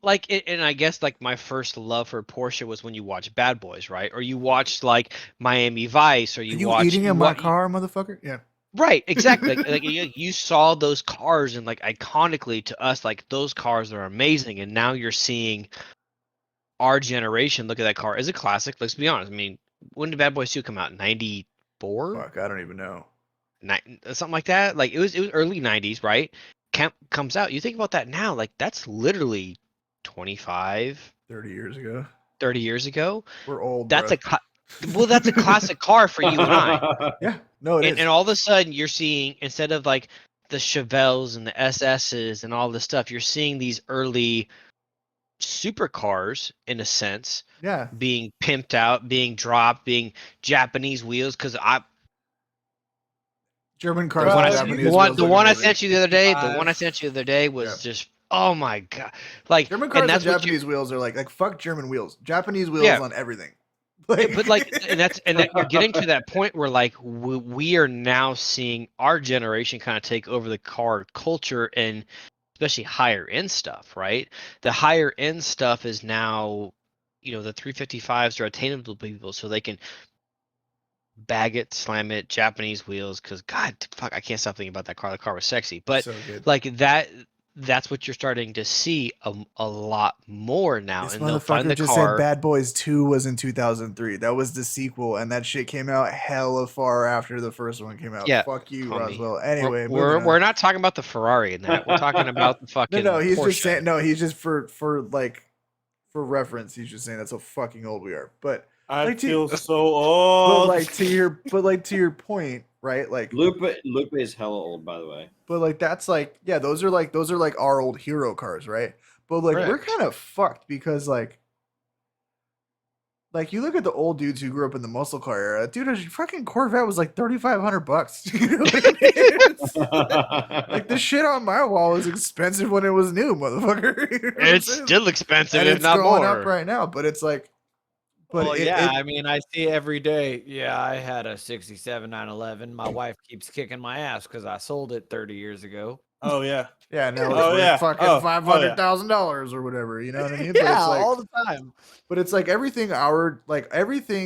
but and I guess like my first love for Porsche was when you watch Bad Boys, right? Or you watched like Miami Vice, or Are you you watch eating in my car, motherfucker? Yeah. Right, exactly. like you saw those cars, and like iconically to us, like those cars are amazing, and now you're seeing our generation look at that car as a classic. Let's be honest. I mean, when did Bad Boys 2 come out? 94? Fuck, I don't even know. Something like that. Like it was early 90s, right? Comes out. You think about that now, like that's literally 25, 30 years ago. 30 years ago. We're old. That's bro. Well, that's a classic car for you and I. Yeah, no, it is. And all of a sudden, you're seeing, instead of like the Chevelles and the SSs and all this stuff, you're seeing these early supercars, in a sense, Yeah, being pimped out, being dropped, being Japanese wheels. Because German the cars one, with I, Japanese the wheels look one I amazing. sent you the other day, was just, oh my god, like, German and cars on that's what you, Japanese wheels are like fuck German wheels. Japanese wheels yeah. on everything. But like, and that you're getting to that point where like we are now seeing our generation kind of take over the car culture, and especially higher end stuff, right? The higher end stuff is now, the 355s are attainable to people, so they can bag it, slam it, Japanese wheels. Because God, fuck, I can't stop thinking about that car. The car was sexy, but so good. like that. That's what you're starting to see a lot more now, This and they'll find motherfucker the just car. said Bad Boys 2 was in 2003. That was the sequel, and that shit came out hella far after the first one came out. Yeah, Fuck you, homie. Roswell. Anyway, we're not talking about the Ferrari in that. We're talking about the fucking no, he's Porsche. just saying he's just for reference, he's just saying that's how fucking old we are. But I like, feel so old. But to your point, right? Like Lupe is hella old, by the way. But like that's like, yeah, those are like our old hero cars, right? But like we're Correct. kind of fucked because like you look at the old dudes who grew up in the muscle car era, dude, a fucking Corvette was like $3,500. You know what I mean? It's like the shit on my wall was expensive when it was new, motherfucker. You know what I'm It's saying? still expensive, And if it's not going more. up right now, but it's like, but Well, yeah, I mean, I see every day. Yeah, I had a 67 911. My wife keeps kicking my ass because I sold it 30 years ago. Oh yeah. yeah, now Oh, it's yeah. worth fucking Oh, $500,000 or whatever. You know what I mean? But Yeah, it's like, all the time. but it's like everything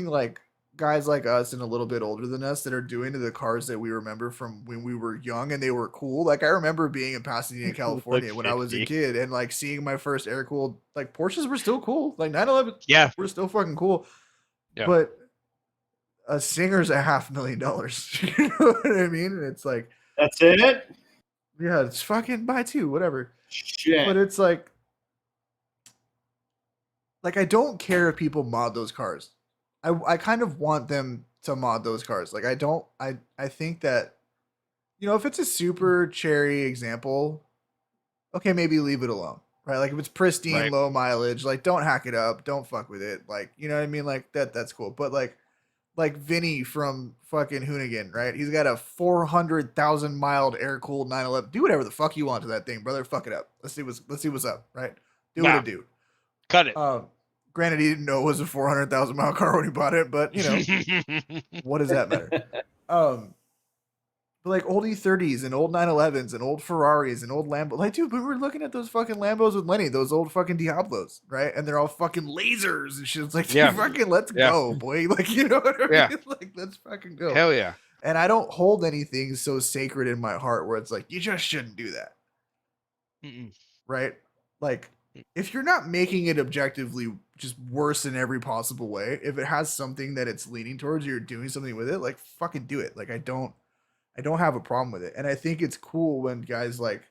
like guys like us and a little bit older than us that are doing to the cars that we remember from when we were young and they were cool. Like I remember being in Pasadena, California when I was a 50. kid and like seeing my first air cooled, like Porsches were still cool. Like 911 Yeah. were still fucking cool. Yeah. But a Singer's $500,000. You know what I mean? And it's like, That's it? yeah, it's fucking buy two, whatever. Shit. But it's like I don't care if people mod those cars. I kind of want them to mod those cars. Like I think that, if it's a super cherry example, okay, maybe leave it alone. Right? Like if it's pristine, Right. low mileage, like don't hack it up, don't fuck with it. Like, you know what I mean? Like that's cool. But like Vinny from fucking Hoonigan, right? He's got a 400,000 mile air cooled 911. Do whatever the fuck you want to that thing, brother. Fuck it up. Let's see what's up, right? Do what Nah. it do. Cut it. Granted, he didn't know it was a 400,000 mile car when he bought it, but what does that matter? But like old E30s and old 911s and old Ferraris and old Lambo, like dude, we were looking at those fucking Lambos with Lenny, those old fucking Diablos, right? And they're all fucking lasers and shit. It's like, Yeah. fucking let's Yeah. go, boy. Like, you know what I mean? Yeah. Like, let's fucking go. Hell yeah. And I don't hold anything so sacred in my heart where it's like, you just shouldn't do that. Mm-mm. Right? Like, if you're not making it objectively just worse in every possible way, if it has something that it's leaning towards, you're doing something with it, like fucking do it. Like I don't have a problem with it. And I think it's cool when guys like,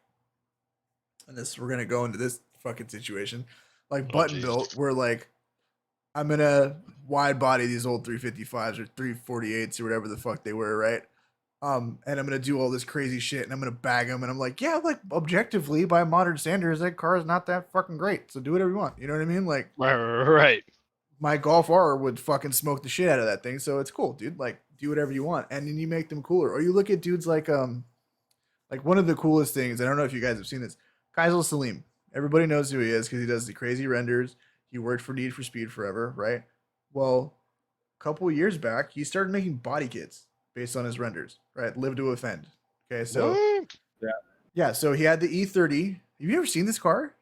and we're gonna go into this fucking situation, like Button Built, where like I'm gonna wide body these old 355s or 348s or whatever the fuck they were, right? And I'm gonna do all this crazy shit, and I'm gonna bag them, and I'm like, yeah, like objectively by modern standards, that car is not that fucking great. So do whatever you want. You know what I mean? Like, Right. my Golf R would fucking smoke the shit out of that thing. So it's cool, dude. Like, do whatever you want, and then you make them cooler. Or you look at dudes like one of the coolest things. I don't know if you guys have seen this. Kaisel Salim. Everybody knows who he is because he does the crazy renders. He worked for Need for Speed forever, right? Well, a couple of years back, he started making body kits based on his renders, right? Live to Offend. Okay, so What? yeah, so he had the E30. Have you ever seen this car?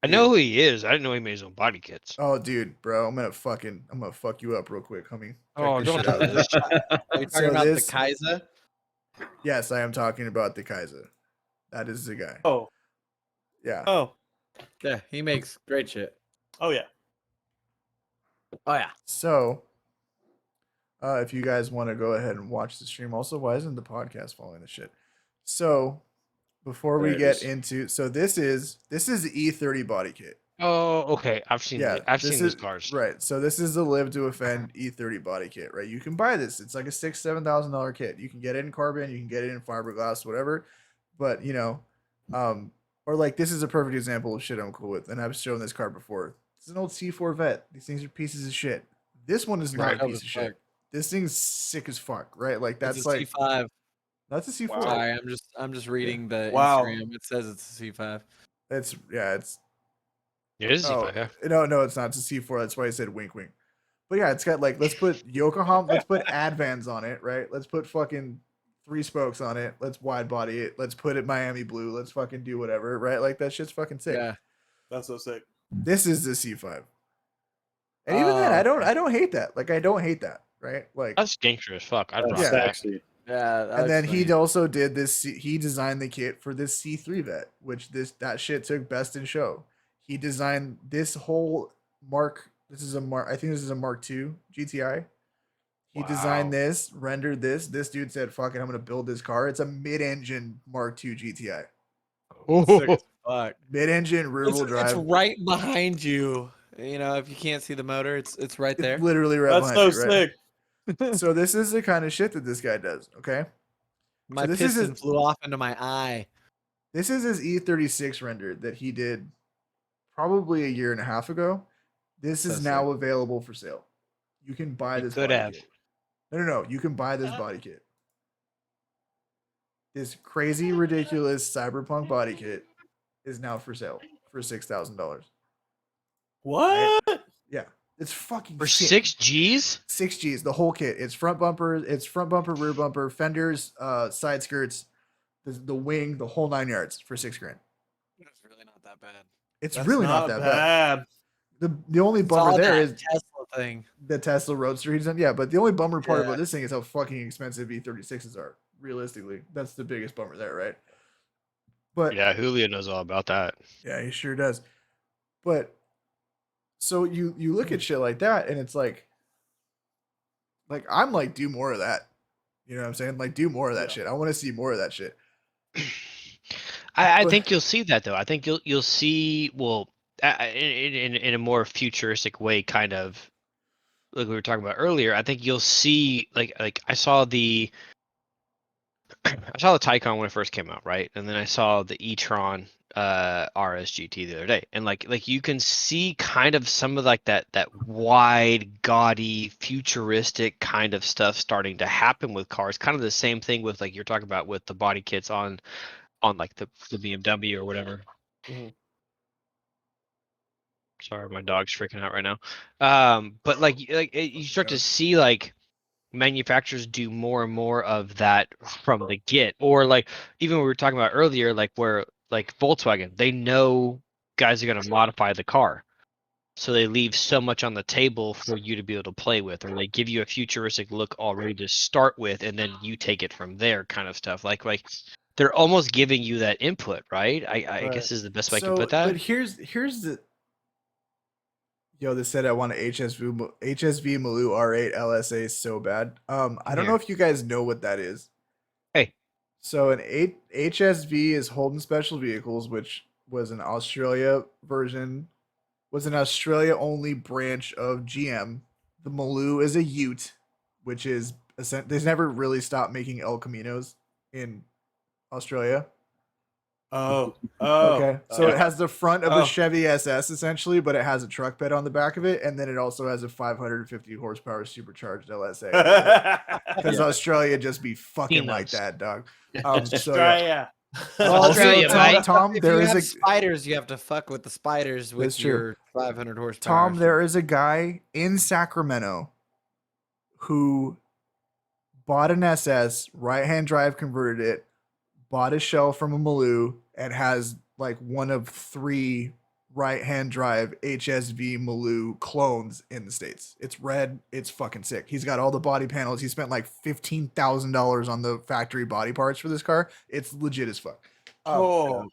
I know who he is. I didn't know he made his own body kits. Oh, dude, bro, I'm gonna fuck you up real quick, homie. Oh, Check don't this shit do out. this. Are you So talking about this- the Kaiser? Yes, I am talking about the Kaiser. That is the guy. Oh. Yeah. Oh. Yeah, he makes great shit. Oh yeah. Oh yeah. So, if you guys want to go ahead and watch the stream, also, why isn't the podcast following the shit? So, before we There it get is. into, so this is the E30 body kit. Oh, okay. I've seen I've seen these is cars. right. So this is the Live to Offend E30 body kit, right? You can buy this. It's like a $7,000 kit. You can get it in carbon, you can get it in fiberglass, whatever. But or like this is a perfect example of shit I'm cool with, and I've shown this car before. It's an old C4 Vet. These things are pieces of shit. This one is not a piece of shit. This thing's sick as fuck, right? Like that's it's a like C5. that's a C4. Wow. Sorry, I'm just reading the Wow. Instagram. It says it's a C5. It's It is oh C5, yeah. no, it's not. It's a C4. That's why I said wink wink. But yeah, it's got like let's put Yokohama, let's put Advans on it, right? Let's put fucking 3 spokes on it. Let's wide body it. Let's put it Miami blue. Let's fucking do whatever, right? Like that shit's fucking sick. Yeah. That's so sick. This is the C5. And even then, I don't hate that. Like I don't hate that, right? Like That's gangster as fuck. I'd rock Yeah. that. Sexy. Yeah. and then he also did this. He designed the kit for this C3 Vet, which that shit took best in show. He designed this whole Mark. This is a Mark. I think this is a Mark II GTI. He designed this, rendered this. This dude said, "Fuck it, I'm gonna build this car." It's a mid-engine Mark II GTI. Sick as fuck. Mid-engine rear-wheel It's drive. right behind you. You know, if you can't see the motor, it's right there. It's literally right That's behind so you, right? sick. So this is the kind of shit that this guy does. Okay, My this is piston his- flew off into my eye. this is his E36 render that he did probably a year and a half ago. This is So now available for sale. You can buy You this. could body have. kit. No. You can buy this body kit. This crazy, ridiculous cyberpunk body kit is now for sale for $6,000. What? Yeah, it's fucking For sick. 6 G's? 6 Gs, the whole kit. It's front bumper, rear bumper, fenders, side skirts, the wing, the whole 9 yards for $6,000. It's really not that bad. It's That's really not that bad. bad. The only It's bummer all there that is Tesla thing. the Tesla Roadster he's done. Yeah, but the only bummer part Yeah. about this thing is how fucking expensive E36s are. Realistically, that's the biggest bummer there, right? But Yeah, Julio knows all about that. yeah, he sure does. But so you look at shit like that, and it's like I'm like, do more of that. You know what I'm saying? Like, do more of that shit. I want to see more of that shit. I But- think you'll see that though. I think you'll see in a more futuristic way, kind of like we were talking about earlier. I think you'll see like I saw the Taycan when it first came out, right? And then I saw the e-tron RSGT the other day, and like you can see kind of some of like that wide, gaudy, futuristic kind of stuff starting to happen with cars. Kind of the same thing with like you're talking about with the body kits on like the BMW or whatever. Mhm. Sorry, my dog's freaking out right now. But you start to see like manufacturers do more and more of that from the get, or like even we were talking about earlier, like where like Volkswagen, they know guys are going to modify the car, so they leave so much on the table for you to be able to play with, or they give you a futuristic look already to start with, and then you take it from there, kind of stuff. Like they're almost giving you that input, right? I guess is the best way I can put that. But here's the this said I want an HSV Maloo R8 LSA so bad. I don't know if you guys know what that is. Hey. So an HSV is Holden Special Vehicles, which was an Australia version, was an Australia only branch of GM. The Maloo is a Ute, which is they've never really stopped making El Caminos in Australia. Oh. Okay. So yeah. it has the front of a Oh. Chevy SS essentially, but it has a truck bed on the back of it, and then it also has a 550 horsepower supercharged LSA. Because Australia just be fucking like Peanuts. that, dog. So yeah. Australia. Australia, mate. Tom, If there you is have a spiders, you have to fuck with the spiders with That's true. your 500 horsepower. Tom. There is a guy in Sacramento who bought an SS, right-hand drive, converted it, bought a shell from a Maloo, and has like one of 3 right-hand drive HSV Maloo clones in the States. It's red. It's fucking sick. He's got all the body panels. He spent like $15,000 on the factory body parts for this car. It's legit as fuck. Oh. I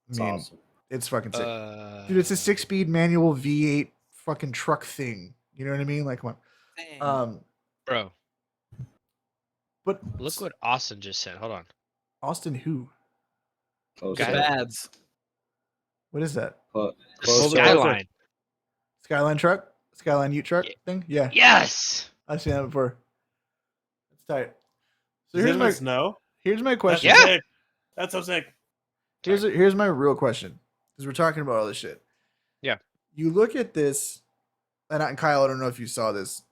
It's mean, awesome. it's fucking sick. Dude, it's a 6-speed manual V8 fucking truck thing. You know what I mean? Like, come on. Bro, But look what Austin just said. Hold on. Austin who? Oh, the Guy- so- bads. What is that? Skyline. Skyline truck? Skyline Ute truck Yeah. thing? Yeah. Yes. I've seen that before. It's tight. So Is it here's in my the snow? question. Yeah. Sick. That's so sick. Here's my real question. Because we're talking about all this shit. Yeah. You look at this, and Kyle, I don't know if you saw this.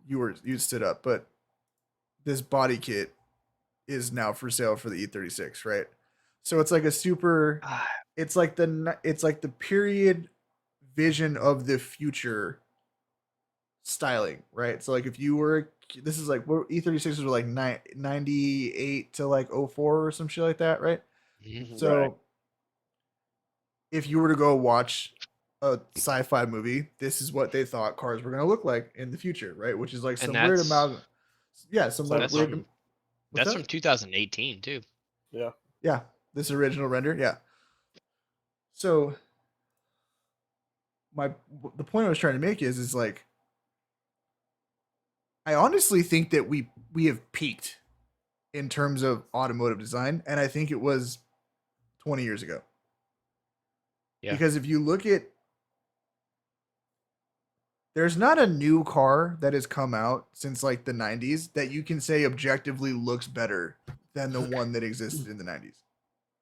You stood up, but this body kit is now for sale for the E36, right? So it's like a super. It's like the period vision of the future styling, right? So like if you were, this is like what E36s were like 98 to like 04 or some shit like that, right? Mhm. So Right. if you were to go watch a sci-fi movie, this is what they thought cars were going to look like in the future, right? Which is like some weird that's- amount. Yeah, some like that's weird. from- What's That's that? from 2018 too. Yeah. Yeah, this original render. Yeah. So the point I was trying to make is like I honestly think that we have peaked in terms of automotive design, and I think it was 20 years ago. Yeah. Because if you look at, there's not a new car that has come out since like the 90s that you can say objectively looks better than the one that existed in the 90s.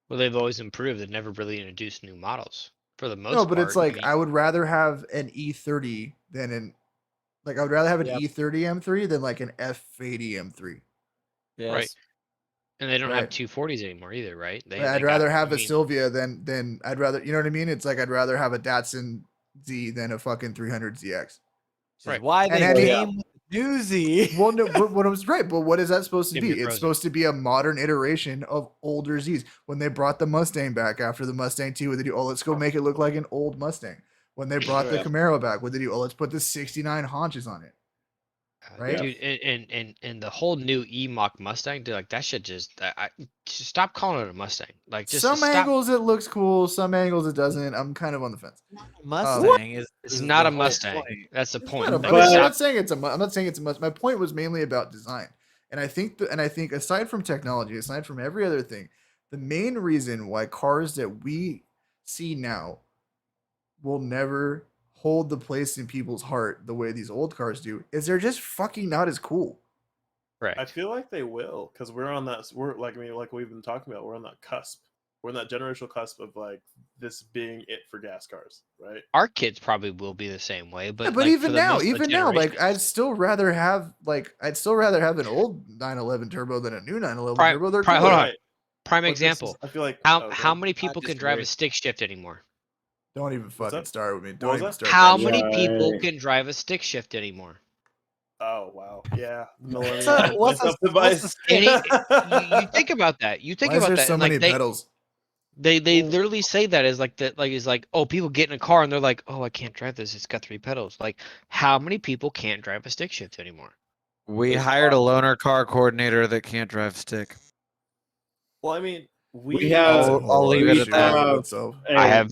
Well, they've always improved. They've never really introduced new models for the most No, part. but it's like mean, I would rather have an E30 than an I would rather have an Yep. E30 M3 than like an F80 M3. Yes. Right. And they don't have Right. 240s anymore either, right? I'd rather have a Sylvia than I'd rather, you know what I mean? It's like I'd rather have a Datsun Z than a fucking 300 ZX. Which is Right. why And they any- came with the doozy. Well, no, but what I was right, but what is that supposed to Give be? me It's Frozen. supposed to be a modern iteration of older Zs. When they brought the Mustang back after the Mustang 2, what they do? Oh, let's go make it look like an old Mustang. When they brought the Yeah. Camaro back, what they do? Oh, let's put the 69 haunches on it. Right? Dude, and the whole new E-Mach Mustang, dude, like that shit just stop calling it a Mustang. Like just some stop. angles it looks cool, some angles it doesn't. I'm kind of on the fence. Mustang It's is not the a whole Mustang. point. That's the It's point. not a- Like, I'm stop- not saying it's a. I'm not saying it's a must. My point was mainly about design, and I think aside from technology, aside from every other thing, the main reason why cars that we see now will never hold the place in people's heart the way these old cars do is they're just fucking not as cool. Correct. I feel like they will, because we're on that. We're like like we've been talking about. We're on that cusp. We're on that generational cusp of like this being it for gas cars, right? Our kids probably will be the same way, but Yeah, but like, even for the now, most of the like generations- I'd still rather have an old 911 turbo than a new 911 turbo. They're hold cooler. on. Right. Prime But this example. is- I feel like How many people can drive a disagree. stick shift anymore? Don't even fucking that? start with me. What Don't was even that? start. How that many shit. people Right. can drive a stick shift anymore? Oh wow, yeah, What's millennial what's self the device. You think about that. You think Why is about there that. so and, many like, they, pedals? They literally say that as like that, like, it's like, oh, people get in a car and they're like, oh, I can't drive this. It's got 3 pedals. Like, how many people can't drive a stick shift anymore? We It's hired a awesome. loaner car coordinator that can't drive stick. Well, I mean, We have- That's a I'll whole leave other it at shoe that. in and of itself.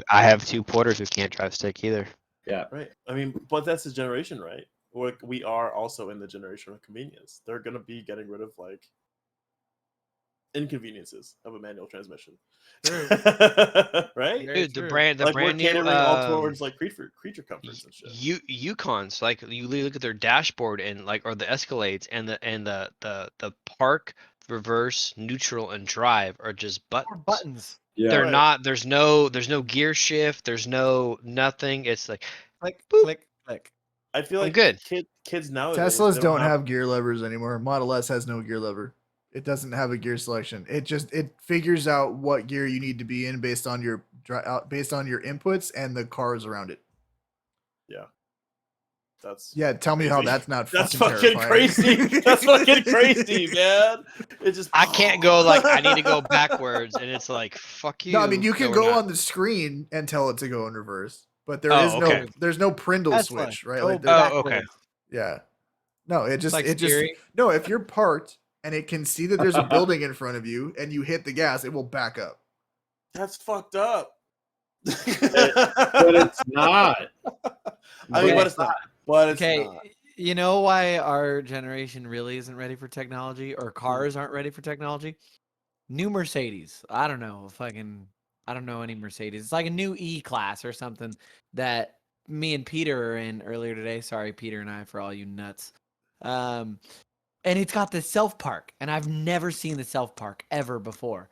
I have 2 porters who can't drive stick either. Yeah. right. I mean, but that's the generation, right? We are also in the generation of convenience. They're gonna be getting rid of like inconveniences of a manual transmission, right? Dude, the true. brand Like we're brand new catering all towards like creature comforts and shit. Yukons, like you literally look at their dashboard and like, or the Escalades and the park, reverse, neutral, and drive are just buttons. Buttons. Yeah. They're Right. not. There's no gear shift. There's no nothing. It's like, Click, Boop. click, click. I feel I'm like good. kids nowadays Teslas they don't have gear levers anymore. Model S has no gear lever. It doesn't have a gear selection. It figures out what gear you need to be in based on your inputs and the cars around it. That's Yeah, tell me how crazy. that's not That's fucking fucking terrifying. crazy. That's fucking crazy, man. It just I can't go like I need to go backwards, and it's like fuck you. No, I mean you can we're go not. on the screen and tell it to go in reverse, but there Oh, is no okay. there's no Prindle Tesla, switch, right? go Like there- Oh, okay. backwards. yeah. No, it just Like it just Siri. no. If you're parked and it can see that there's a building in front of you and you hit the gas, it will back up. That's fucked up. But it's not. I mean, Okay. but it's not. But it's Okay, not. you know why our generation really isn't ready for technology, or cars aren't ready for technology? New Mercedes. I don't know, fucking I don't know any Mercedes. It's like a new E-Class or something that me and Peter are in earlier today. Sorry, Peter and I, for all you nuts. And it's got the self-park, and I've never seen the self-park ever before.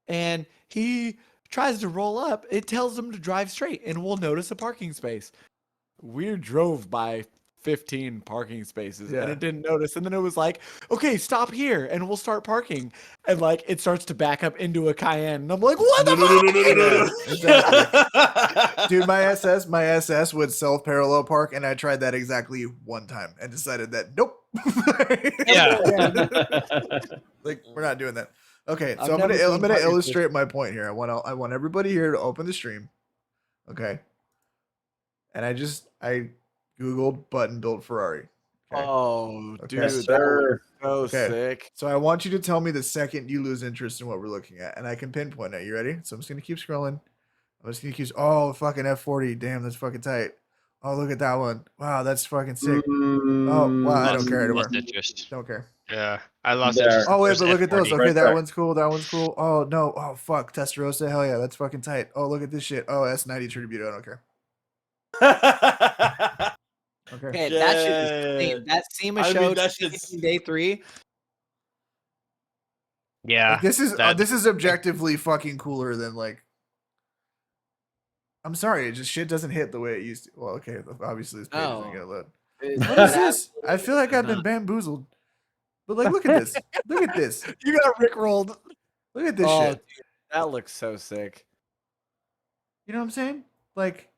And he tries to roll up. It tells him to drive straight, and we'll notice a parking space. We drove by 15 parking spaces and it didn't notice, and then it was like, okay, stop here and we'll start parking, and like it starts to back up into a Cayenne, and I'm like, what the fuck? Exactly. Dude, my SS would self parallel park, and I tried that exactly one time and decided that nope. Like, we're not doing that. Okay, so I'm gonna illustrate my point here. I want everybody here to open the stream. Okay. And I Googled button built Ferrari. Okay. Oh, dude, Yes, that sir. was so sick. So I want you to tell me the second you lose interest in what we're looking at, and I can pinpoint it. You ready? So I'm just gonna keep scrolling. I'm just gonna keep. Oh, fucking F40. Damn, that's fucking tight. Oh, look at that one. Wow, that's fucking sick. Oh, wow, I don't care anymore. Lost interest. Don't care. Yeah, I lost There. interest. Oh wait, There's but look at those. F40. Okay, Right that there. one's cool. That one's cool. Oh no. Oh fuck, Testarossa. Hell yeah, that's fucking tight. Oh, look at this shit. Oh, S90 Tribute. I don't care. Okay. Okay, that shit is clean. That SEMA show that shit's day 3. Yeah, Like, this is objectively fucking cooler than like. I'm sorry, it just shit doesn't hit the way it used to. Well, okay, obviously this page isn't gonna load. What is this? I feel like I've been bamboozled. But like, look at this. Look at this. You got rickrolled. Look at this Oh, shit. dude, that looks so sick. You know what I'm saying? Like,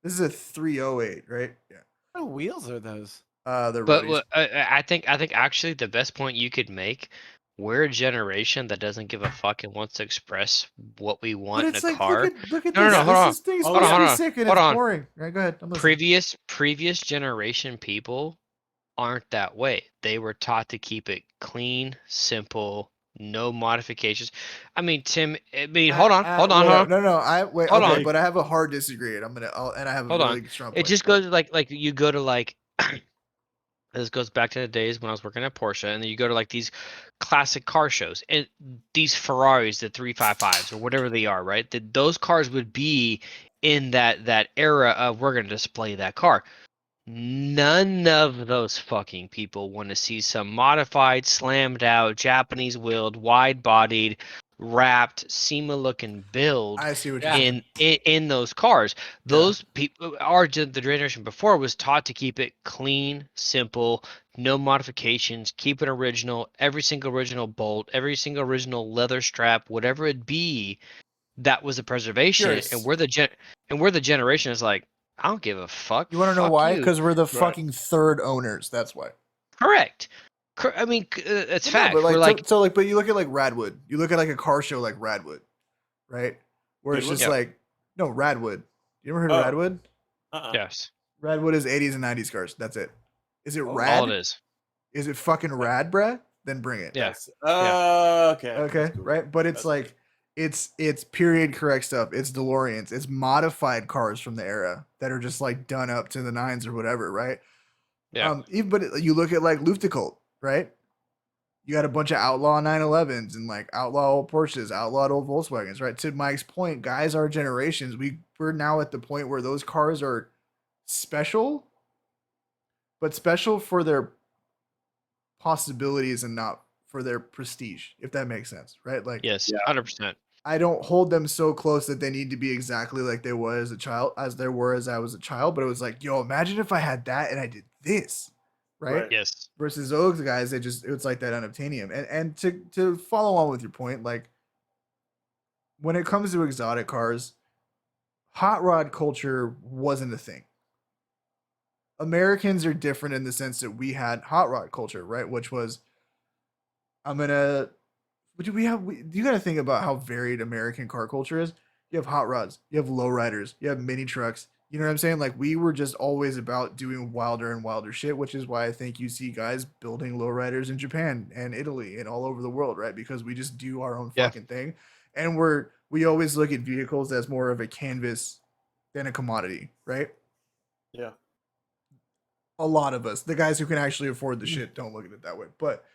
this is a 308, right? Yeah. What kind of wheels are those? They're but roadies. I think actually the best point you could make, we're a generation that doesn't give a fuck and wants to express what we want But in it's a like, car. look at No, this. no, hold on. This thing's Hold supposed on, to be hold on. sick and Hold it's on. boring. All right, go ahead. I'm listening. Previous generation people aren't that way. They were taught to keep it clean, simple, no modifications. I mean, Tim. I mean, hold on. No. Wait. Hold Okay, on. but I have a hard disagree, and I have a Hold really on. strong. It just goes like you go to like. This goes back to the days when I was working at Porsche, and then you go to like these classic car shows, and these Ferraris, the 355s or whatever they are, right? Those cars would be in that era of we're going to display that car. None of those fucking people want to see some modified, slammed out, Japanese wheeled, wide bodied, wrapped, SEMA looking build. I see what you're saying. In those cars. Those people, the generation before was taught to keep it clean, simple, no modifications, keep it original, every single original bolt, every single original leather strap, whatever it be. That was a preservation, Curious. and we're the generation is like, I don't give a fuck. You want to know Fuck why? you. Because we're the fucking third owners. That's why. Correct. I mean, it's fact. But like, We're like, but you look at like Radwood. You look at like a car show like Radwood, right? Where it's Goodwood? just Yep. like, no, Radwood. You ever heard of Oh. Radwood? yes, Radwood is 80s and 90s cars. That's it. Is it Oh, rad? all it is. Is it fucking rad, bruh? Then bring it. Yeah. Okay. Okay, That's cool. right? But it's That's like it's period correct stuff. It's DeLoreans. It's modified cars from the era that are just like done up to the nines or whatever, right? Yeah. But you look at like Luftgekühlt, right? You got a bunch of outlaw 911s and like outlaw old Porsches, outlawed old Volkswagens, right? To Mike's point, guys, our generations, we're now at the point where those cars are special, but special for their possibilities and not for their prestige, if that makes sense, right? Like, Yes. Yeah. 100%. I don't hold them so close that they need to be exactly like they were as a child, as I was a child. But it was like, yo, imagine if I had that and I did this, right? Right. Yes. Versus those guys, it's like that unobtainium. And to follow on with your point, like when it comes to exotic cars, hot rod culture wasn't a thing. Americans are different in the sense that we had hot rod culture, right? Which was, you got to think about how varied American car culture is. You have hot rods, you have lowriders, you have mini trucks. You know what I'm saying? Like, we were just always about doing wilder and wilder shit, which is why I think you see guys building lowriders in Japan and Italy and all over the world, right? Because we just do our own Yeah. fucking thing. And we always look at vehicles as more of a canvas than a commodity, right? Yeah. A lot of us, the guys who can actually afford the shit, don't look at it that way. But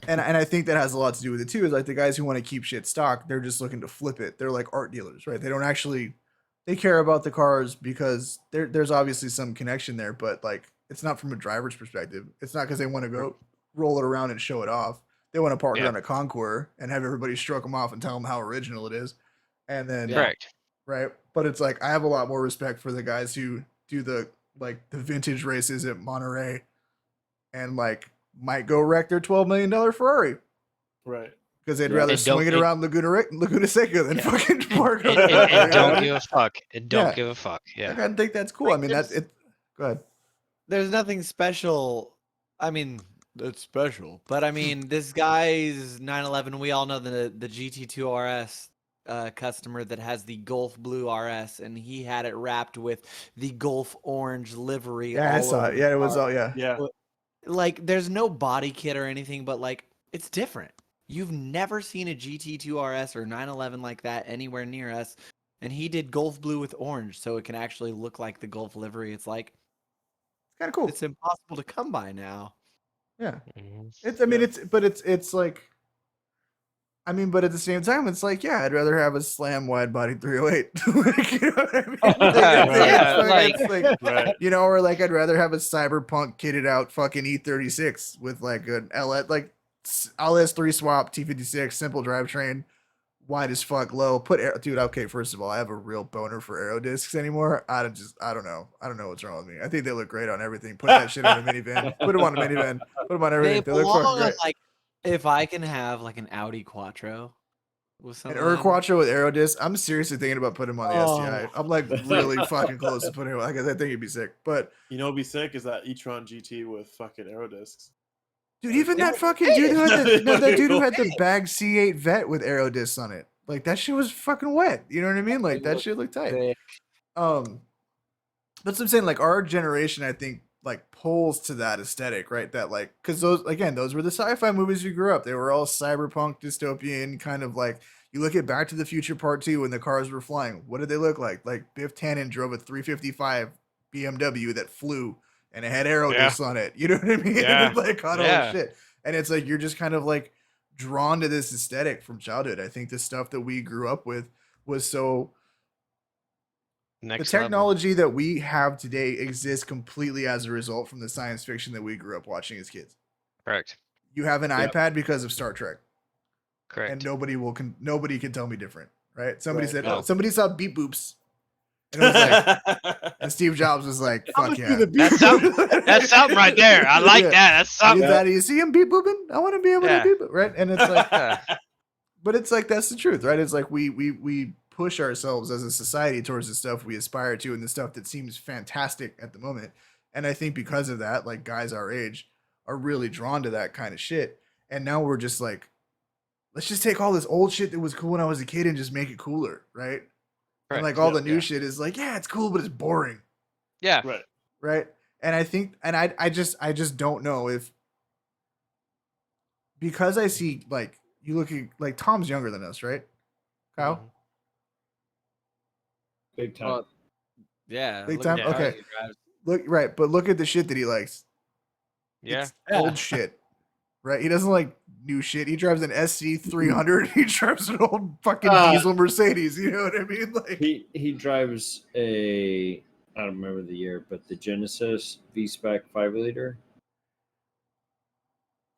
And I think that has a lot to do with it too. Is like the guys who want to keep shit stock, they're just looking to flip it. They're like art dealers, right? They don't actually they care about the cars because there's obviously some connection there, but like it's not from a driver's perspective. It's not because they want to go roll it around and show it off. They want to park it on a Concours and have everybody stroke them off and tell them how original it is, and then Correct. right. But it's like I have a lot more respect for the guys who do the vintage races at Monterey, and like might go wreck their $12 million Ferrari. Right. Because they'd rather swing it around Laguna Seca than fucking park it. And don't give a fuck. And don't give a fuck. Yeah. I think that's cool. I mean, that's it. Go ahead. There's nothing special. I mean, it's special. But I mean, this guy's 911, we all know the GT2 RS customer that has the Gulf Blue RS, and he had it wrapped with the Gulf Orange livery. Yeah, I saw it. Yeah, it was all, Yeah. Like, there's no body kit or anything, but like, it's different. You've never seen a GT2 RS or 911 like that anywhere near us. And he did Gulf Blue with orange, so it can actually look like the Gulf livery. It's like, it's kind of cool. It's impossible to come by now. Yeah. It's, I mean, it's like, I mean, but at the same time, it's like, yeah, I'd rather have a slam wide body 308. Like, you know what I mean? Like, you know, or like I'd rather have a cyberpunk kitted out fucking E36 with like an LS, like LS3 swap T56 simple drivetrain, wide as fuck, low. Dude, okay, first of all, I have a real boner for aero discs anymore. I don't know what's wrong with me. I think they look great on everything. Put that shit on a minivan. Put them on a minivan. Put them on everything. They look fucking great. Like, if I can have like an Audi Quattro with something. An Quattro with aero discs. I'm seriously thinking about putting him on the STI. I'm like really fucking close to putting him on. I think it'd be sick. But you know what'd be sick is that e-tron GT with fucking aero discs. Dude, even that fucking dude who had that dude who had the bag C8 Vet with aero discs on it. Like that shit was fucking wet. You know what I mean? Like that shit looked tight. That's what I'm saying. Like our generation, I think, like pulls to that aesthetic, right? That like, because those were the sci-fi movies we grew up. They were all cyberpunk, dystopian, kind of like. You look at Back to the Future Part 2 when the cars were flying. What did they look like? Like Biff Tannen drove a 355 BMW that flew and it had aero discs on it. You know what I mean? Yeah. And like on all that shit. And it's like you're just kind of like drawn to this aesthetic from childhood. I think the stuff that we grew up with was so. The technology that we have today exists completely as a result from the science fiction that we grew up watching as kids. Correct. You have an iPad because of Star Trek. Correct. And nobody can tell me different, right? Somebody said, "Oh, somebody saw beep boops," and it was like, and Steve Jobs was like, "Fuck yeah, that's something right there. I like that. That's something." You see him beep booping? I want to be able to beep, right? And it's like, but it's like that's the truth, right? It's like we push ourselves as a society towards the stuff we aspire to and the stuff that seems fantastic at the moment. And I think because of that, like guys our age are really drawn to that kind of shit. And now we're just like, let's just take all this old shit that was cool when I was a kid and just make it cooler, right? And like all the new shit is like, yeah, it's cool, but it's boring. Yeah. Right. And I think, and I just don't know if, because I see like, you look at like Tom's younger than us, right? Kyle? Mm-hmm. Big time. Yeah. Big time? Okay. Look, right. But look at the shit that he likes. Yeah. It's old shit. Right? He doesn't like new shit. He drives an SC300. He drives an old fucking diesel Mercedes. You know what I mean? Like he drives a, I don't remember the year, but the Genesis V-Spec 5-liter.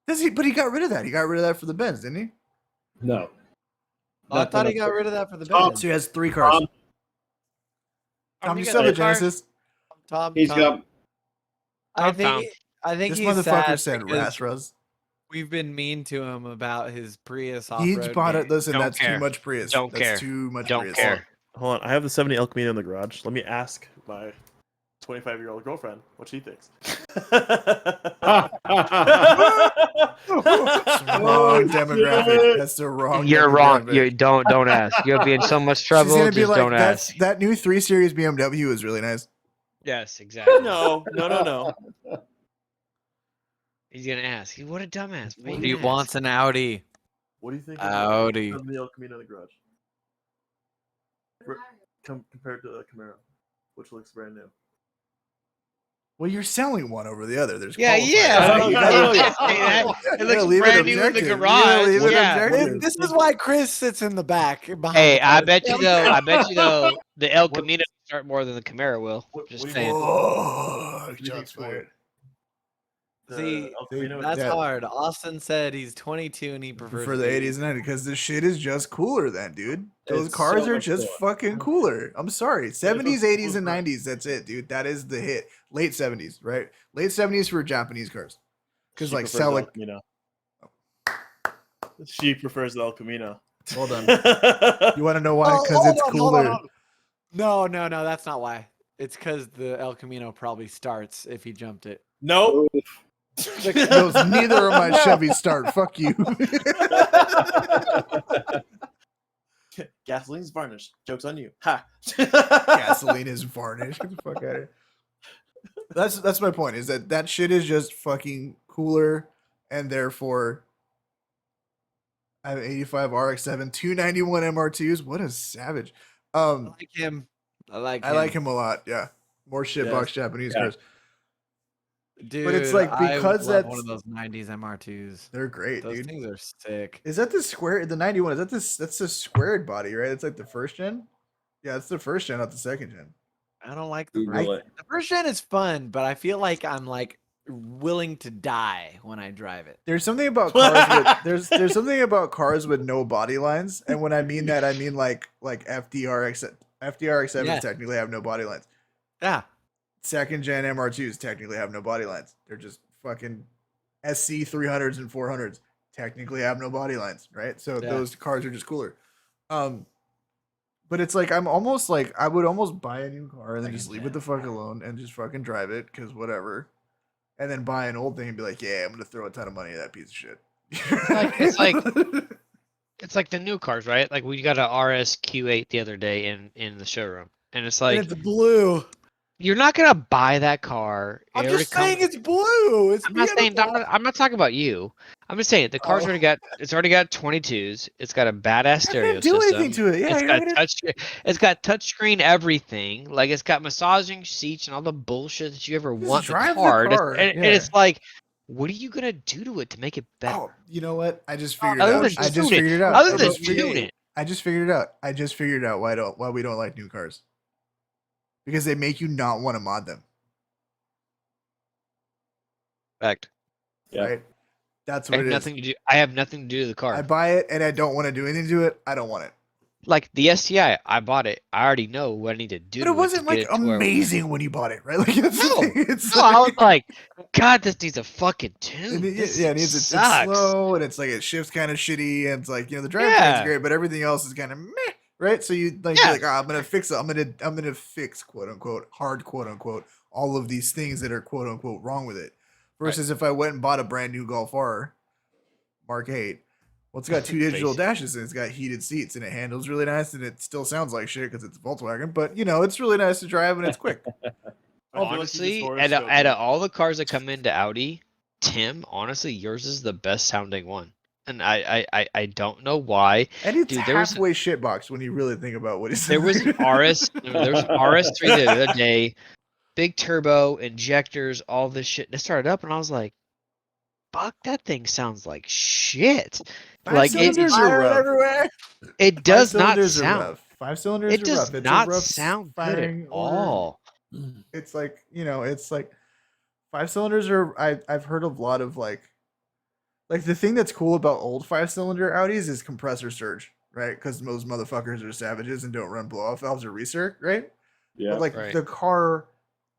Does he? But he got rid of that. He got rid of that for the Benz, didn't he? No. I thought he got rid of that for the Benz. So he has 3 cars. Tom, you sell the Genesis? Tom, he's got. I think this he's motherfucker said Rasras. We've been mean to him about his Prius He off-road bought it. game. Listen, Don't that's care. too much Prius. Don't that's care. too much Don't Prius. care. Hold on, I have the 70 El Camino in the garage. Let me ask my 25-year-old girlfriend what she thinks. That's the wrong demographic. That's the wrong. You're wrong. demographic. You don't ask. You'll be in so much trouble. She's gonna be Just like, don't ask. that new 3 Series BMW is really nice. Yes, exactly. No. He's gonna ask. What a dumbass. What are you He gonna wants ask? an Audi. What do you think? Audi. Of the El Camino in the garage. Compared to the Camaro, which looks brand new. Well, you're selling one over the other. There's Yeah, qualifiers. yeah. Oh, You yeah, can't yeah. say that. It Yeah, looks leave it brand new in the objective. Yeah, garage. leave it Yeah. objective. This is why Chris sits in the back behind. Hey, the I car. bet you though. I bet you though. The El What- Camino will start more than the Camaro will. What Just do you saying. think? Whoa, do you shots think's cooler? fired. See, El Camino? that's Yeah. hard. Austin said he's 22 and he prefers For the 80s and 90s, because this shit is just cooler then, dude. Those It's cars so are much just cooler. fucking cooler. I'm sorry. those 70s, 80s, and cars- 90s, that's it, dude. That is the hit. Late 70s, right? Late 70s for Japanese cars. Because, She like, prefers sell the like. El Camino. She prefers the El Camino. Hold on. You want to know why? Oh, Because hold it's on, hold on, cooler. hold on. No, that's not why. It's because the El Camino probably starts if he jumped it. Nope. Those, neither of my Chevys start. Fuck you. Gasoline's varnished. Joke's on you. Ha. Gasoline is varnished. Get the fuck out of here. That's my point. Is that shit is just fucking cooler, and therefore, I have 85 RX-7, 291 MR2s. What a savage. I like him. I like him a lot. Yeah, more shitbox Japanese Yeah. cars. Dude, But it's like, I because would love that's- one of those 90s MR2s. They're great, Those dude. things are sick. Is that the square? The 91? Is that that's the squared body, right? It's like the first gen. Yeah, it's the first gen, not the second gen. I don't like the Google first. it. The first gen is fun, but I feel like I'm like willing to die when I drive it. There's something about cars with there's something about cars with no body lines, and when I mean that, I mean like FDRX7 Yeah. technically have no body lines. Yeah. Second gen MR2s technically have no body lines. They're just fucking SC 300s and 400s technically have no body lines, right? So Yeah. those cars are just cooler. But it's like I'm almost like I would almost buy a new car and then just leave it the fuck alone and just fucking drive it because whatever, and then buy an old thing and be like, yeah, I'm gonna throw a ton of money at that piece of shit. It's like the new cars, right? Like we got a RS Q8 the other day in the showroom, and it's like And it's blue. you're not gonna buy that car. It I'm already just saying comes- it's blue. It's I'm not saying beautiful. I'm not talking about you. I'm just saying the car's Oh. already got 22s. It's got a badass I stereo can't do system. anything to it. Yeah, It's you're got not gonna- it's got touchscreen everything. Like it's got massaging seats and all the bullshit that you ever Just want in drive the the car. car, And yeah. it's like, what are you gonna do to it to make it better? Oh, you know what? I just figured it Other out. than I just tune it. figured it out. Other I than just figured- tune it. I just figured it out. I just figured out why we don't like new cars. Because they make you not want to mod them. Fact. Yeah. Right? That's I what have it is. nothing to do. I have nothing to do with the car. I buy it and I don't want to do anything to it. I don't want it. Like the STI, I bought it. I already know what I need to do. But to it wasn't to like get it to where- amazing when you bought it, right? Like that's No. the thing. It's No, I was like, God, this needs a fucking tune. it, This yeah, it needs it's sucks. slow and it's like it shifts kind of shitty and it's like the drivetrain's Yeah. great, but everything else is kind of meh, right? So you like Yeah. you're like, oh, I'm gonna fix it. I'm gonna fix quote unquote hard quote unquote all of these things that are quote unquote wrong with it. Versus if I went and bought a brand new Golf R Mark 8. Well, it's got 2 digital Basic. dashes and it's got heated seats and it handles really nice and it still sounds like shit because it's Volkswagen, but it's really nice to drive and it's quick. I feel like you Honestly, just out horoscope of all the cars that come into Audi, Tim, honestly, yours is the best sounding one. And I don't know why. And it's Dude, there was- halfway shitbox when you really think about what he's There was an there was an RS3 the other day, big turbo, injectors, all this shit. And it started up, and I was like, "Fuck, that thing sounds like shit." Like cylinders are Fire rough. everywhere. it does Five not cylinders are sound. rough. 5 cylinders It are does rough. It's a not rough sound good firing at order. all. It's like it's like 5 cylinders are. I've heard of a lot of like the thing that's cool about old 5-cylinder Audis is compressor surge, right? Because most motherfuckers are savages and don't run blow off valves or recirc, right? Yeah. But like Right. the car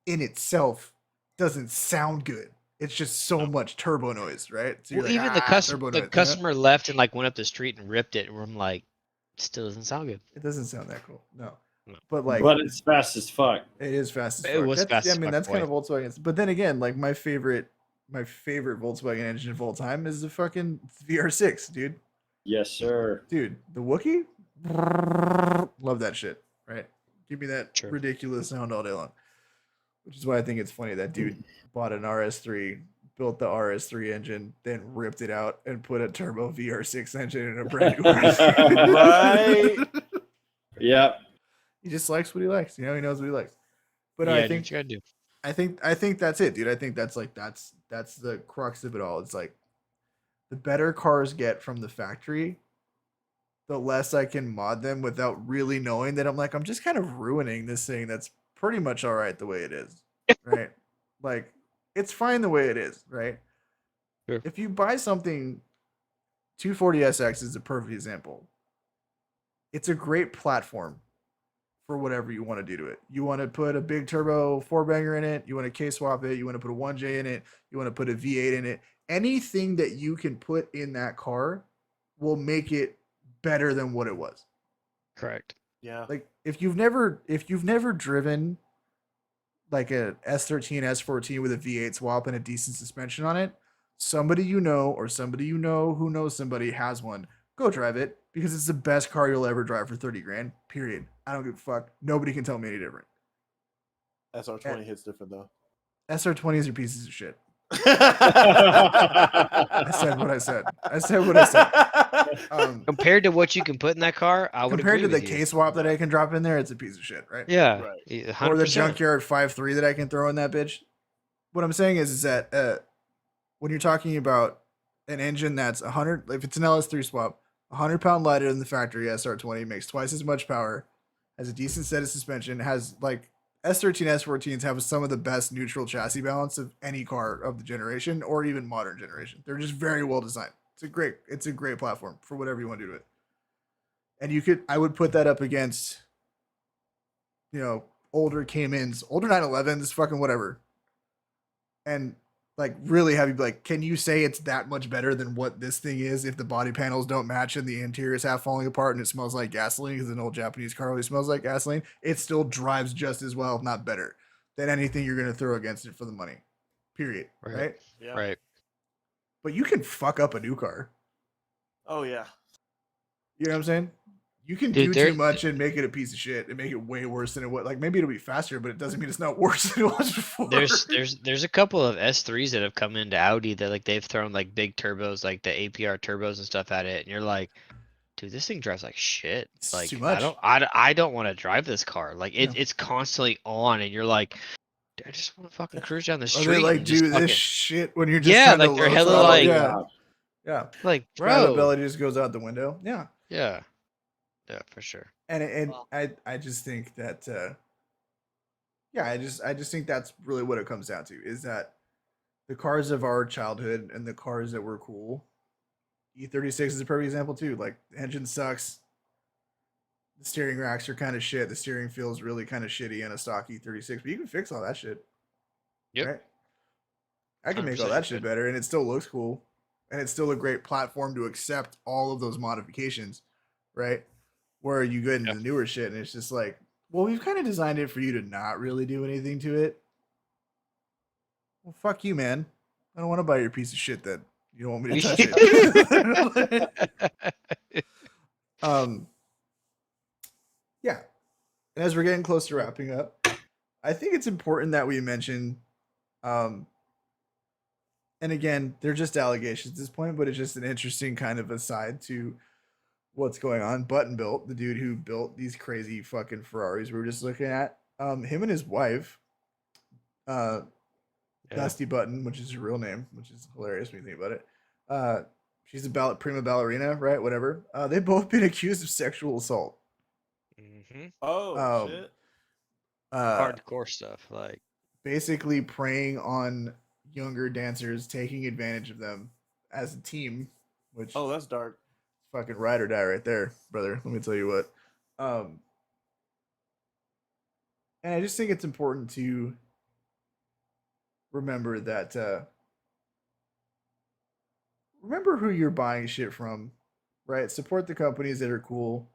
in itself doesn't sound good. It's just so much turbo noise, right? So you're Well, like, even the turbo customer, noise, the you know? customer left and like went up the street and ripped it, and I'm like, still doesn't sound good. It doesn't sound that cool. No. No. But like But it's fast as fuck. it is fast as It fuck. was That's- fast I as mean, fuck, that's kind of boy. Volkswagen's. But then again, like my favorite Volkswagen engine of all time is the fucking VR6, dude. Yes, sir. Dude, the Wookiee, love that shit. Right? Give me that Sure. ridiculous sound all day long. Which is why I think it's funny that dude bought an RS3, built the RS3 engine, then ripped it out and put a turbo VR6 engine in a brand new RS3. Right. Yep. He just likes what he likes. He knows what he likes. But yeah, I do think what you gotta do. I think that's it, dude. I think that's the crux of it all. It's like the better cars get from the factory, the less I can mod them without really knowing that I'm just kind of ruining this thing that's pretty much all right the way it is, right? Like it's fine the way it is, right? Sure. If you buy something, 240SX is a perfect example. It's a great platform for whatever you want to do to it. You want to put a big turbo 4-banger in it, you want to K-swap it, you want to put a 1J in it, you want to put a V8 in it. Anything that you can put in that car will make it better than what it was. Correct. Yeah. Like if you've never driven like a S13, S14 with a V8 swap and a decent suspension on it, somebody you know or somebody you know who knows somebody has one, go drive it because it's the best car you'll ever drive for 30 grand. Period. I don't give a fuck. Nobody can tell me any different. SR20 hits different though. SR20s are pieces of shit. I said what I said. I said what I said. Compared to what you can put in that car, I would compared agree to the with you. K-swap that I can drop in there, it's a piece of shit, right? Yeah, Right. 100%. Or the junkyard 5.3 that I can throw in that bitch. What I'm saying is that when you're talking about an engine that's 100, if it's an LS3 swap, 100 pound lighter than the factory SR20, makes twice as much power, has a decent set of suspension, has like S13, S14s have some of the best neutral chassis balance of any car of the generation or even modern generation. They're just very well designed. It's a great platform for whatever you want to do to it. And I would put that up against, older Caymans, older 911s, fucking whatever. And like really have you be like, can you say it's that much better than what this thing is if the body panels don't match and the interior is half falling apart and it smells like gasoline because an old Japanese car always smells like gasoline? It still drives just as well, if not better, than anything you're going to throw against it for the money. Period. Right? Yeah. Right. But you can fuck up a new car. Oh yeah. You know what I'm saying? You can do too much and make it a piece of shit and make it way worse than it was. Like maybe it'll be faster, but it doesn't mean it's not worse than it was before. There's a couple of S3s that have come into Audi that like they've thrown like big turbos, like the APR turbos and stuff at it, and you're like, dude, this thing drives like shit. It's Like too much. I don't want to drive this car. Like Yeah. it's constantly on, and you're like, I just want to fucking cruise down the Or street. they like and just do this fucking... shit when you're just Yeah, trying like to they're low hella throttle. like yeah. Like bro. Drivability just goes out the window. Yeah. Yeah, for sure. And I just think that I just think that's really what it comes down to, is that the cars of our childhood and the cars that were cool. E36 is a perfect example too. Like the engine sucks. The steering racks are kind of shit. The steering feels really kind of shitty in a stock E36, but you can fix all that shit. Yep. Right? I can make all 100% that shit better and it still looks cool. And it's still a great platform to accept all of those modifications, right? Where you get into the newer shit and it's just like, well, we've kind of designed it for you to not really do anything to it. Well, fuck you, man. I don't want to buy your piece of shit that you don't want me to touch it. Yeah. And as we're getting close to wrapping up, I think it's important that we mention, and again, they're just allegations at this point, but it's just an interesting kind of aside to what's going on. Button Built, the dude who built these crazy fucking Ferraris we were just looking at, him and his wife, Dusty Button, which is her real name, which is hilarious when you think about it. She's a prima ballerina, right? Whatever. They've both been accused of sexual assault. Mm-hmm. Oh shit. Hardcore stuff, like basically preying on younger dancers, taking advantage of them as a team. Which that's dark. Fucking ride or die right there, brother. Let me tell you what. And I just think it's important to remember that remember who you're buying shit from, right? Support the companies that are cool.